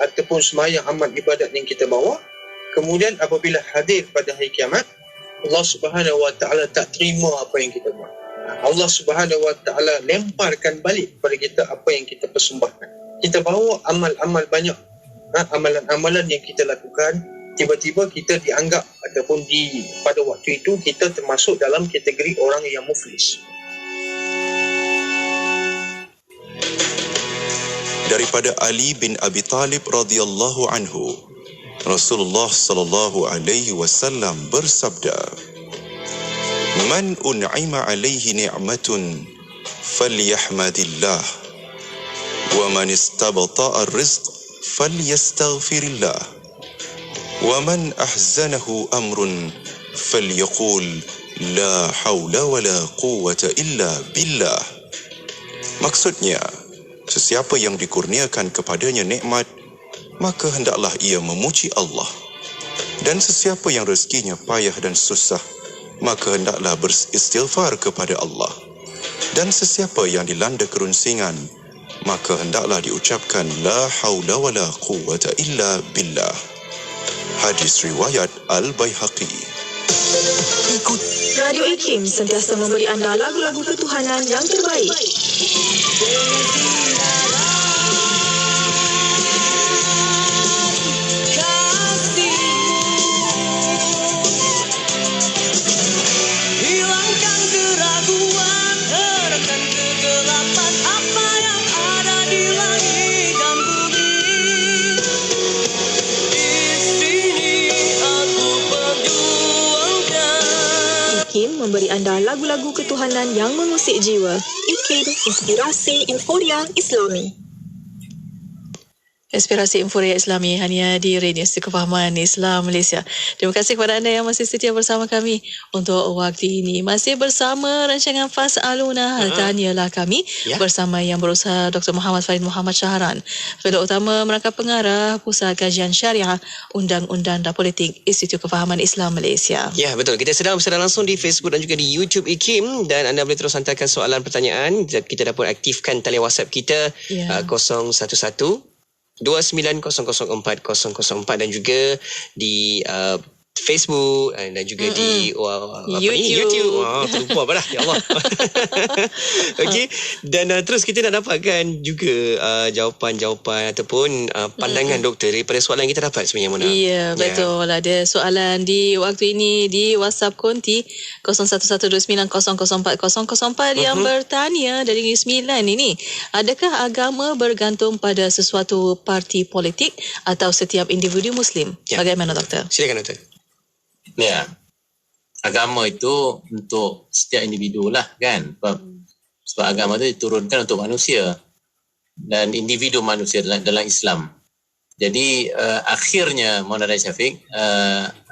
ataupun sembahyang amal ibadat yang kita bawa. Kemudian apabila hadir pada hari kiamat, Allah Subhanahu wa taala tak terima apa yang kita buat. Allah Subhanahu wa taala lemparkan balik kepada kita apa yang kita persembahkan. Kita bawa amal-amal banyak, amalan-amalan yang kita lakukan, tiba-tiba kita dianggap ataupun pada waktu itu kita termasuk dalam kategori orang yang muflis. Daripada Ali bin Abi Talib radhiyallahu anhu, Rasulullah sallallahu alaihi wasallam bersabda, "Man un'ima alaihi ni'matun falyahmadillah, wa man istabta'a ar-rizq falyastaghfirillah, wa man ahzanahu amrun falyaqul la haula wa la quwwata illa billah." Maksudnya, sesiapa yang dikurniakan kepadanya nikmat, maka hendaklah ia memuji Allah. Dan sesiapa yang rezekinya payah dan susah, maka hendaklah beristighfar kepada Allah. Dan sesiapa yang dilanda kerunsingan, maka hendaklah diucapkan la haula wa la quwwata illa billah. Hadis riwayat Al-Baihaqi. Ikut Radio IKIM sentiasa memberi anda lagu-lagu ketuhanan yang terbaik. IKIM memberi anda lagu-lagu ketuhanan yang mengusik jiwa. IKIM, inspirasi euforia Islami. Inspirasi Euforia Islami hanya di Radio Kefahaman Islam Malaysia. Terima kasih kepada anda yang masih setia bersama kami untuk waktu ini. Masih bersama rancangan Fas'aluna, Tanyalah Kami, bersama yang berusaha Dr. Muhammad Farid Muhammad Syahran, Fellow Utama Merangkap Pengarah Pusat Kajian Syariah Undang-Undang dan Politik Institut Kefahaman Islam Malaysia. Ya, betul. Kita sedang bersiaran langsung di Facebook dan juga di YouTube IKIM, dan anda boleh terus hantarkan soalan pertanyaan. Kita dapat aktifkan talian WhatsApp kita 011-29004004 dan juga di Facebook dan juga di YouTube. Terlupa apa dah, ya Allah. Okey, dan terus kita nak dapatkan juga jawapan-jawapan ataupun pandangan doktor daripada soalan yang kita dapat sebenarnya, Mona. Ya, betul. Ada soalan di waktu ini di WhatsApp Konti 0112900404 yang bertanya dari Negeri Sembilan ini, adakah agama bergantung pada sesuatu parti politik atau setiap individu Muslim? Bagaimana, doktor? Silakan, doktor. Ya, agama itu untuk setiap individu lah kan. Sebab agama itu diturunkan untuk manusia dan individu manusia dalam Islam. Jadi akhirnya Maulana Syafiq,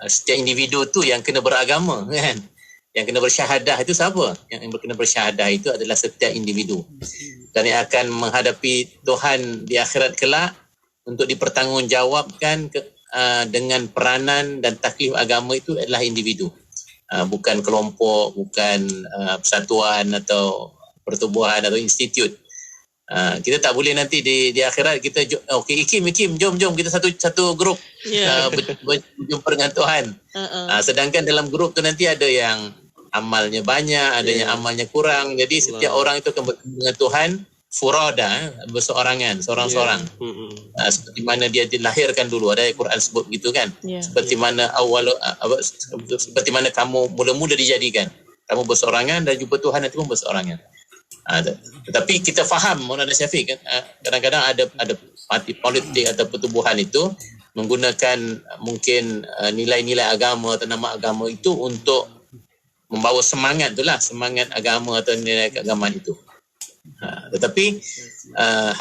setiap individu tu yang kena beragama kan. Yang kena bersyahadah itu siapa? Yang kena bersyahadah itu adalah setiap individu. Dan yang akan menghadapi Tuhan di akhirat kelak untuk dipertanggungjawabkan dengan peranan dan taklif agama itu adalah individu. Bukan kelompok, bukan persatuan atau pertubuhan atau institut. Kita tak boleh nanti di akhirat kita okey Ikim jom kita satu grup berjumpa dengan Tuhan. Sedangkan dalam grup tu nanti ada yang amalnya banyak, ada yang amalnya kurang. Jadi setiap orang itu akan bertemu dengan Tuhan furada, berseorangan, seorang-seorang. Seperti mana dia dilahirkan dulu, ada Al-Quran sebut begitu kan. Seperti mana seperti mana kamu mula-mula dijadikan, kamu berseorangan dan jumpa Tuhan nanti pun berseorangan. Tetapi kita faham Maulana Syafiq kan, kadang-kadang ada parti politik atau pertubuhan itu menggunakan mungkin nilai-nilai agama atau nama agama itu untuk membawa semangat itulah, semangat agama atau nilai keagamaan itu. Tetapi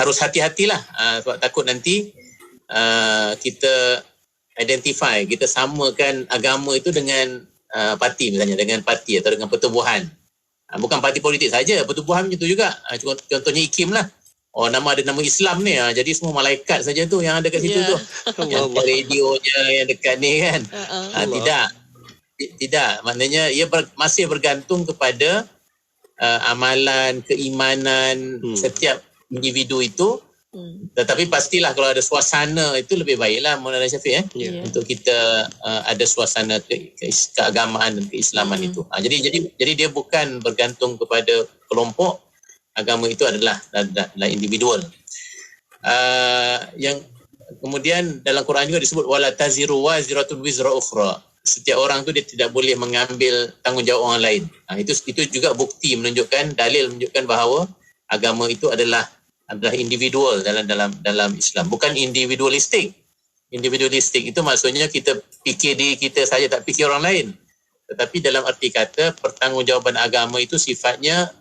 harus hati-hatilah sebab takut nanti kita identify, kita samakan agama itu dengan parti misalnya, dengan parti atau dengan pertubuhan. Bukan parti politik saja, pertubuhan macam tu juga. Contohnya IKIM lah. Ada nama Islam ni. Jadi semua malaikat saja tu yang ada kat situ tu. Yang radionya yang dekat ni kan. Tidak. Maknanya ia masih bergantung kepada amalan, keimanan setiap individu itu. Tetapi pastilah kalau ada suasana itu lebih baiklah Maulana Syafiq untuk kita ada suasana keagamaan dan keislaman itu. Jadi dia bukan bergantung kepada kelompok, agama itu adalah individual. Yang kemudian dalam Quran juga disebut wala taziru waziratun wizra ukhra. Setiap orang tu dia tidak boleh mengambil tanggungjawab orang lain. Itu juga bukti menunjukkan, dalil menunjukkan bahawa agama itu adalah individual dalam Islam, bukan individualistik. Individualistik itu maksudnya kita fikir diri kita saja, tak fikir orang lain. Tetapi dalam arti kata pertanggungjawaban agama itu sifatnya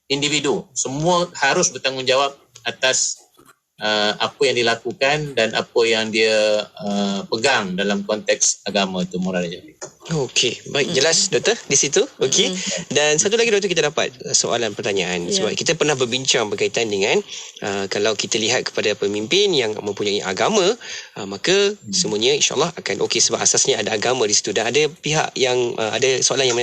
individu. Semua harus bertanggungjawab atas apa yang dilakukan dan apa yang dia pegang dalam konteks agama itu. Okey, baik, jelas doktor di situ. Okey. Dan satu lagi doktor, kita dapat soalan pertanyaan sebab kita pernah berbincang berkaitan dengan kalau kita lihat kepada pemimpin yang mempunyai agama, maka semuanya insya-Allah akan okey sebab asasnya ada agama di situ. Dan ada pihak yang ada soalan yang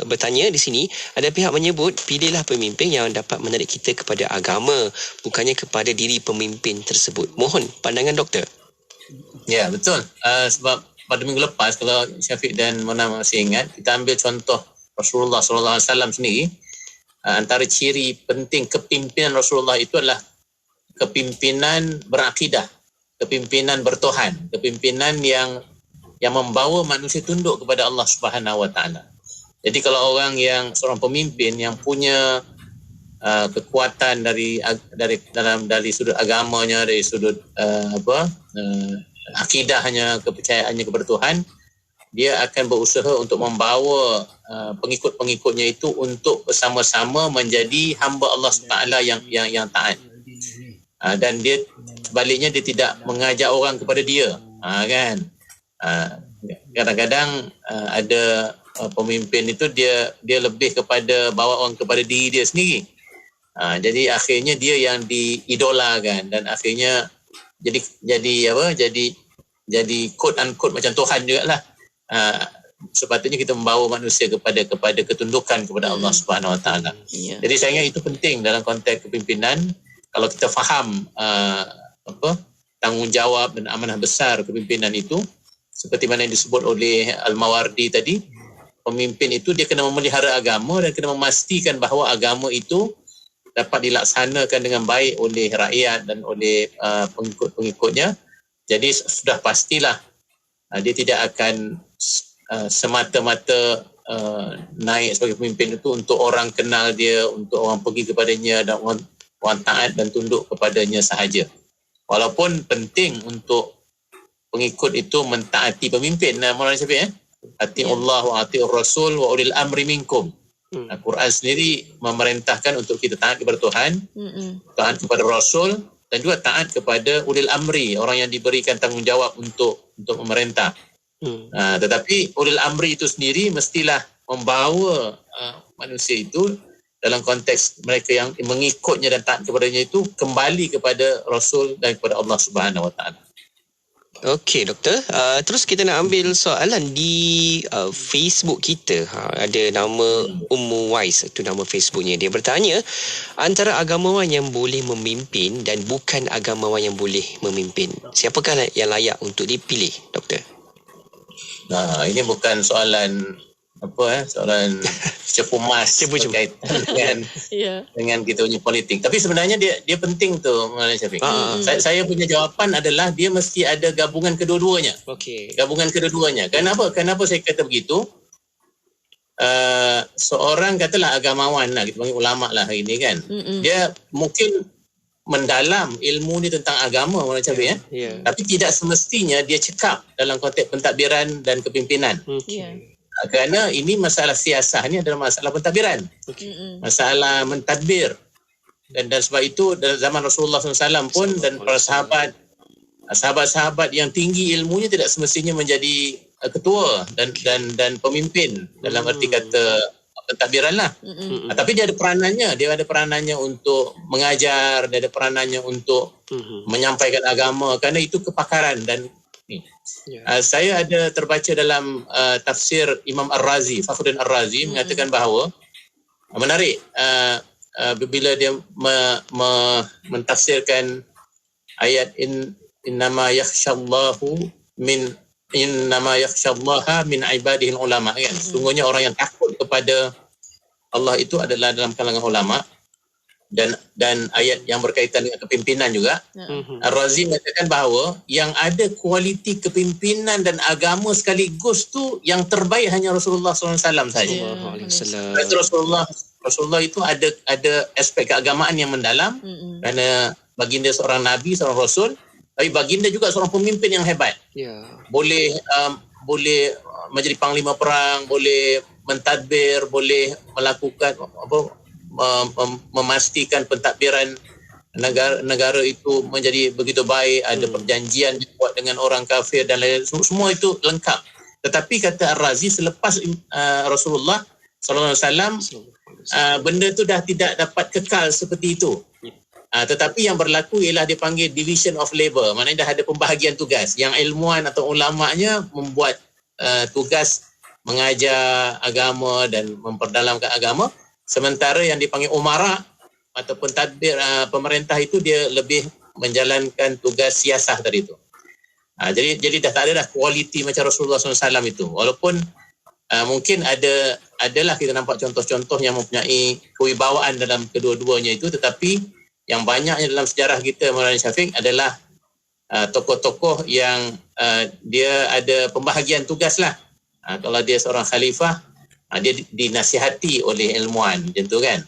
bertanya di sini, ada pihak menyebut pilihlah pemimpin yang dapat menarik kita kepada agama, bukannya kepada diri pemimpin tersebut. Mohon pandangan doktor. Ya, betul. Sebab pada minggu lepas, kalau Syafiq dan Mona masih ingat, kita ambil contoh Rasulullah SAW sendiri. Antara ciri penting kepimpinan Rasulullah itu adalah kepimpinan berakidah, kepimpinan bertuhan, kepimpinan yang membawa manusia tunduk kepada Allah Subhanahu Wa Taala. Jadi kalau orang yang seorang pemimpin yang punya kekuatan dari sudut agamanya, dari sudut akidahnya, kepercayaannya kepada Tuhan, dia akan berusaha untuk membawa pengikut-pengikutnya itu untuk bersama-sama menjadi hamba Allah SWT yang taat. Dan dia sebaliknya dia tidak mengajak orang kepada dia. Kan? Kadang-kadang ada pemimpin itu dia lebih kepada bawa orang kepada diri dia sendiri. Jadi akhirnya dia yang diidolakan dan akhirnya jadi quote unquote macam Tuhan jugalah. Sepatutnya kita membawa manusia kepada ketundukan kepada Allah Subhanahu Wa Taala. Jadi saya ingat itu penting dalam konteks kepimpinan. Kalau kita faham tanggungjawab dan amanah besar kepimpinan itu, seperti mana yang disebut oleh Al-Mawardi tadi, pemimpin itu dia kena memelihara agama dan kena memastikan bahawa agama itu dapat dilaksanakan dengan baik oleh rakyat dan oleh pengikut-pengikutnya. Jadi sudah pastilah dia tidak akan semata-mata naik sebagai pemimpin itu untuk orang kenal dia, untuk orang pergi kepadanya dan orang taat dan tunduk kepadanya sahaja. Walaupun penting untuk pengikut itu mentaati pemimpin. Maulana Syafiq, ati'ullah wa ati'ur rasul wa ulil amri minkum. Al-Quran sendiri memerintahkan untuk kita taat kepada Tuhan, taat kepada Rasul dan juga taat kepada ulil amri, orang yang diberikan tanggungjawab untuk memerintah. Tetapi ulil amri itu sendiri mestilah membawa manusia itu dalam konteks mereka yang mengikutnya dan taat kepadanya itu kembali kepada Rasul dan kepada Allah Subhanahu Wa Taala. Okey doktor, terus kita nak ambil soalan di Facebook kita. Ada nama Ummu Wais, itu nama Facebooknya. Dia bertanya, antara agamawan yang boleh memimpin dan bukan agamawan yang boleh memimpin, siapakah yang layak untuk dipilih, doktor? Nah, ini bukan soalan soalan cepu mas berkaitan dengan kita punya politik. Tapi sebenarnya dia penting tu, Maulana Syafiq. Saya punya jawapan adalah dia mesti ada gabungan kedua-duanya. Gabungan kedua-duanya. Kenapa saya kata begitu? Seorang katalah agamawan lah, kita panggil ulama lah hari ni kan. Dia mungkin mendalam ilmu ni tentang agama, Maulana Syafiq tapi tidak semestinya dia cekap dalam konteks pentadbiran dan kepimpinan. Kerana ini masalah siasah ni adalah masalah pentadbiran. Masalah mentadbir. Dan sebab itu dalam zaman Rasulullah SAW pun dan para sahabat-sahabat yang tinggi ilmunya tidak semestinya menjadi ketua dan pemimpin dalam arti kata pentadbiran lah. Tapi dia ada peranannya untuk mengajar, dia ada peranannya untuk menyampaikan agama, kerana itu kepakaran. Dan saya ada terbaca dalam tafsir Imam Ar-Razi, Fakhruddin Ar-Razi mengatakan bahawa menarik bila dia mentafsirkan ayat innama yakhshallahu min ibadihil ulama kan. Sungguhnya orang yang takut kepada Allah itu adalah dalam kalangan ulama. Dan ayat yang berkaitan dengan kepimpinan juga. Ar-Razi mengatakan bahawa yang ada kualiti kepimpinan dan agama sekaligus tu yang terbaik hanya Rasulullah SAW saja. Rasulullah itu ada aspek keagamaan yang mendalam, kerana baginda seorang nabi, seorang rasul, tapi baginda juga seorang pemimpin yang hebat. Boleh menjadi panglima perang, boleh mentadbir, boleh melakukan memastikan pentadbiran negara itu menjadi begitu baik, ada perjanjian dibuat dengan orang kafir dan lain, semua itu lengkap. Tetapi kata Ar-Razi, selepas Rasulullah SAW, benda tu dah tidak dapat kekal seperti itu. Tetapi yang berlaku ialah dipanggil division of labor, maknanya dah ada pembahagian tugas. Yang ilmuwan atau ulama'nya membuat tugas mengajar agama dan memperdalamkan agama, sementara yang dipanggil umara ataupun tadbir pemerintah itu dia lebih menjalankan tugas siasah tadi itu. Jadi dah tak ada dah kualiti macam Rasulullah SAW itu. Walaupun mungkin adalah kita nampak contoh-contoh yang mempunyai kewibawaan dalam kedua-duanya itu, tetapi yang banyaknya dalam sejarah kita, Maulana Syafiq, adalah tokoh-tokoh yang dia ada pembahagian tugas lah. Kalau dia seorang khalifah, dia dinasihati oleh ilmuwan, macam tu kan.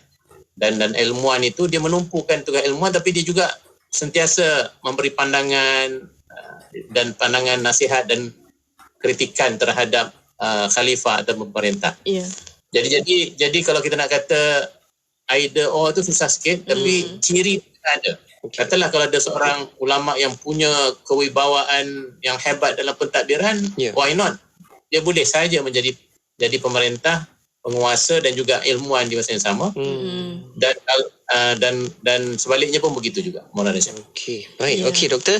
Dan ilmuwan itu dia menumpukan tugas ilmuwan, tapi dia juga sentiasa memberi pandangan dan pandangan nasihat dan kritikan terhadap khalifah atau pemerintah. Jadi kalau kita nak kata either or tu susah sikit, tapi ciri ada. Katalah kalau ada seorang ulama yang punya kewibawaan yang hebat dalam pentadbiran, why not? Dia boleh saja menjadi pemerintah, penguasa dan juga ilmuwan di masa yang sama. Dan sebaliknya pun begitu juga. Okey, baik. Okey doktor,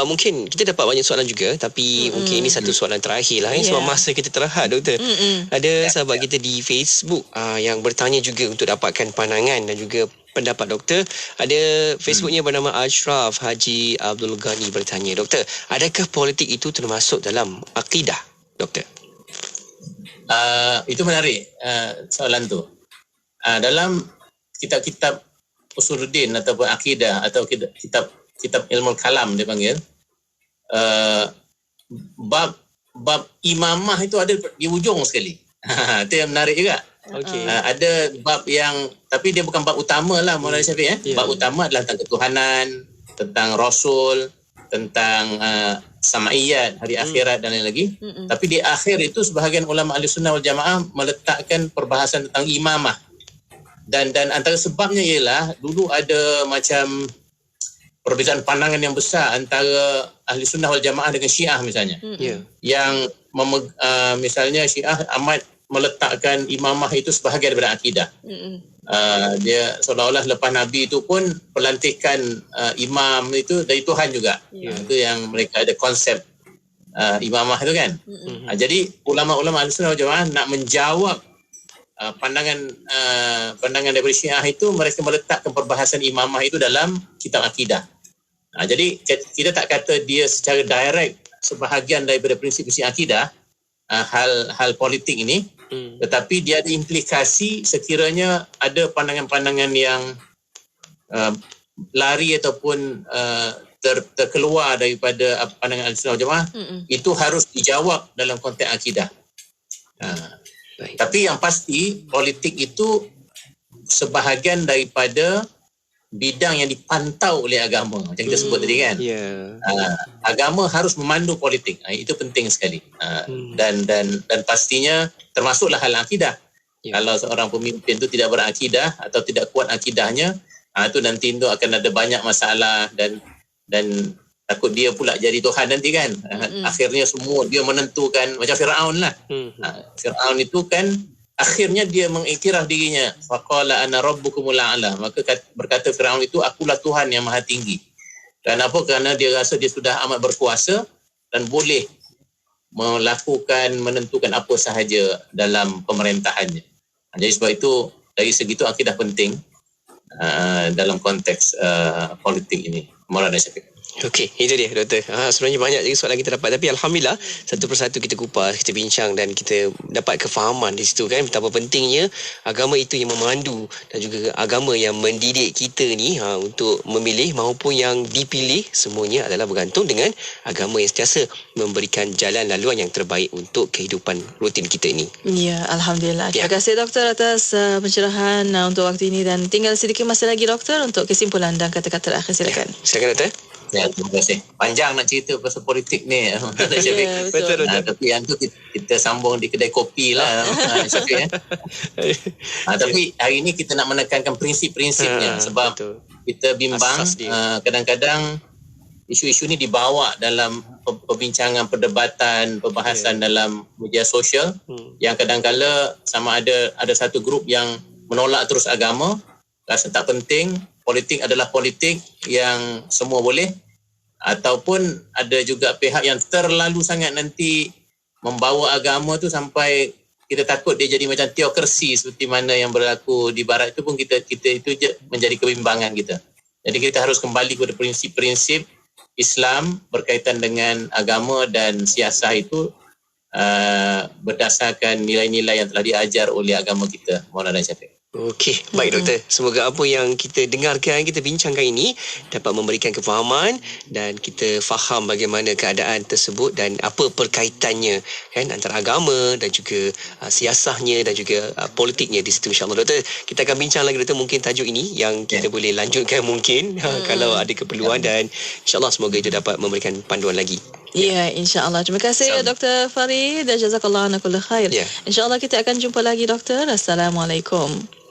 mungkin kita dapat banyak soalan juga, tapi mungkin ini satu soalan terakhir lah sebab masa kita terhad, doktor. Ada sahabat kita di Facebook yang bertanya juga untuk dapatkan pandangan dan juga pendapat doktor. Ada Facebooknya bernama Ashraf Haji Abdul Ghani bertanya, doktor, adakah politik itu termasuk dalam akidah, doktor? Itu menarik soalan tu. Dalam kitab-kitab Usuluddin ataupun akidah atau kitab ilmu kalam dia panggil, bab imamah itu ada di ujung sekali. Itu yang menarik juga. Ada bab yang, tapi dia bukan bab utama lah, Maulana Syafiq. Bab utama adalah tentang ketuhanan, tentang Rasul, tentang sama'iyat, hari akhirat dan lain lagi. Tapi di akhir itu sebahagian ulama ahli sunnah wal jamaah meletakkan perbahasan tentang imamah. Dan antara sebabnya ialah dulu ada macam perbezaan pandangan yang besar antara ahli sunnah wal jamaah dengan Syiah misalnya. Yang misalnya Syiah amat meletakkan imamah itu sebahagian daripada akidah. Dia seolah-olah lepas Nabi itu pun pelantikan imam itu dari Tuhan juga. Itu yang mereka ada konsep imamah tu kan. Jadi ulama-ulama Ahlussunnah wal Jamaah nak menjawab pandangan daripada Syiah itu, mereka meletakkan perbahasan imamah itu dalam kitab akidah. Jadi kita tak kata dia secara direct sebahagian daripada prinsip-prinsip akidah, hal politik ini, tetapi dia ada implikasi sekiranya ada pandangan-pandangan yang lari ataupun terkeluar daripada pandangan Ahlussunnah wal Jamaah, itu harus dijawab dalam konteks akidah. Tapi yang pasti politik itu sebahagian daripada bidang yang dipantau oleh agama, macam kita sebut tadi kan. Agama harus memandu politik, itu penting sekali. Dan pastinya termasuklah hal akidah. Kalau seorang pemimpin itu tidak berakidah atau tidak kuat akidahnya, itu nanti itu akan ada banyak masalah dan takut dia pula jadi Tuhan nanti kan. Akhirnya semua dia menentukan, macam Firaun lah. Firaun itu kan akhirnya dia mengiktiraf dirinya, faqala ana rabbukumul a'la, maka berkata Firaun itu, akulah Tuhan yang maha tinggi. Kenapa? Kerana dia rasa dia sudah amat berkuasa dan boleh menentukan apa sahaja dalam pemerintahannya. Jadi sebab itu dari segi itu akidah penting dalam konteks politik ini. Maulana Syafiq. Okey, itu dia Doktor. Sebenarnya banyak lagi soalan kita dapat, tapi Alhamdulillah satu persatu kita kupas, kita bincang dan kita dapat kefahaman di situ kan, betapa pentingnya agama itu yang memandu dan juga agama yang mendidik kita ni untuk memilih maupun yang dipilih, semuanya adalah bergantung dengan agama yang sentiasa memberikan jalan laluan yang terbaik untuk kehidupan rutin kita ini. Ya, Alhamdulillah. Terima kasih Doktor atas pencerahan untuk waktu ini, dan tinggal sedikit masa lagi Doktor untuk kesimpulan dan kata-kata terakhir. Silakan. Silakan Doktor. Ya, terima kasih. Panjang nak cerita pasal politik ni. Betul. Tapi yang tu kita sambung di kedai kopi lah. Syafiq, tapi hari ini kita nak menekankan prinsip-prinsipnya, sebab kita bimbang kadang-kadang isu-isu ni dibawa dalam perbincangan, perdebatan, perbahasan dalam media sosial, yang kadang-kala sama ada satu grup yang menolak terus agama, rasa tak penting, politik adalah politik yang semua boleh, ataupun ada juga pihak yang terlalu sangat nanti membawa agama tu sampai kita takut dia jadi macam teokrasi seperti mana yang berlaku di barat. Itu pun kita itu je menjadi kebimbangan kita. Jadi kita harus kembali kepada prinsip-prinsip Islam berkaitan dengan agama dan siasah itu berdasarkan nilai-nilai yang telah diajar oleh agama kita. Maulana Syafiq. Okey, baik Doktor. Semoga apa yang kita dengarkan, kita bincangkan ini dapat memberikan kefahaman dan kita faham bagaimana keadaan tersebut dan apa perkaitannya kan antara agama dan juga siasahnya dan juga politiknya di situ, insya-Allah. Doktor, kita akan bincang lagi Doktor, mungkin tajuk ini yang kita boleh lanjutkan mungkin kalau ada keperluan, dan insya-Allah semoga itu dapat memberikan panduan lagi. Ya, insya-Allah. Terima kasih Dr. Farid dan jazakallahu kulla khair. Insya-Allah kita akan jumpa lagi Doktor. Assalamualaikum.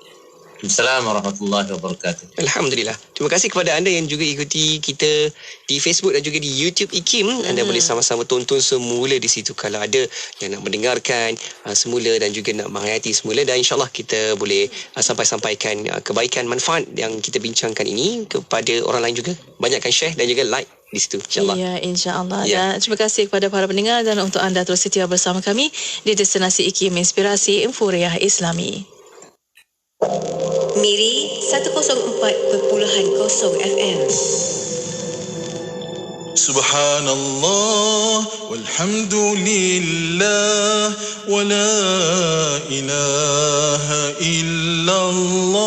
Assalamualaikum warahmatullahi wabarakatuh. Alhamdulillah. Terima kasih kepada anda yang juga ikuti kita di Facebook dan juga di YouTube IKIM. Anda boleh sama-sama tonton semula di situ kalau ada yang nak mendengarkan semula dan juga nak menghayati semula, dan insyaAllah kita boleh sampaikan kebaikan, manfaat yang kita bincangkan ini kepada orang lain juga. Banyakkan share dan juga like di situ, insyaAllah. Ya, insyaAllah. Dan terima kasih kepada para pendengar dan untuk anda terus setia bersama kami di Destinasi IKIM, Inspirasi Infuriah Islami. Miri 104.0 FM. Subhanallah walhamdulillah wa la ilaha illallah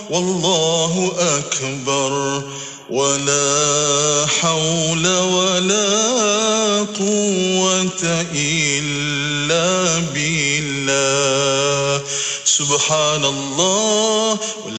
wallahu akbar wa la hawla wa la quwwata illa billah. Subhanallah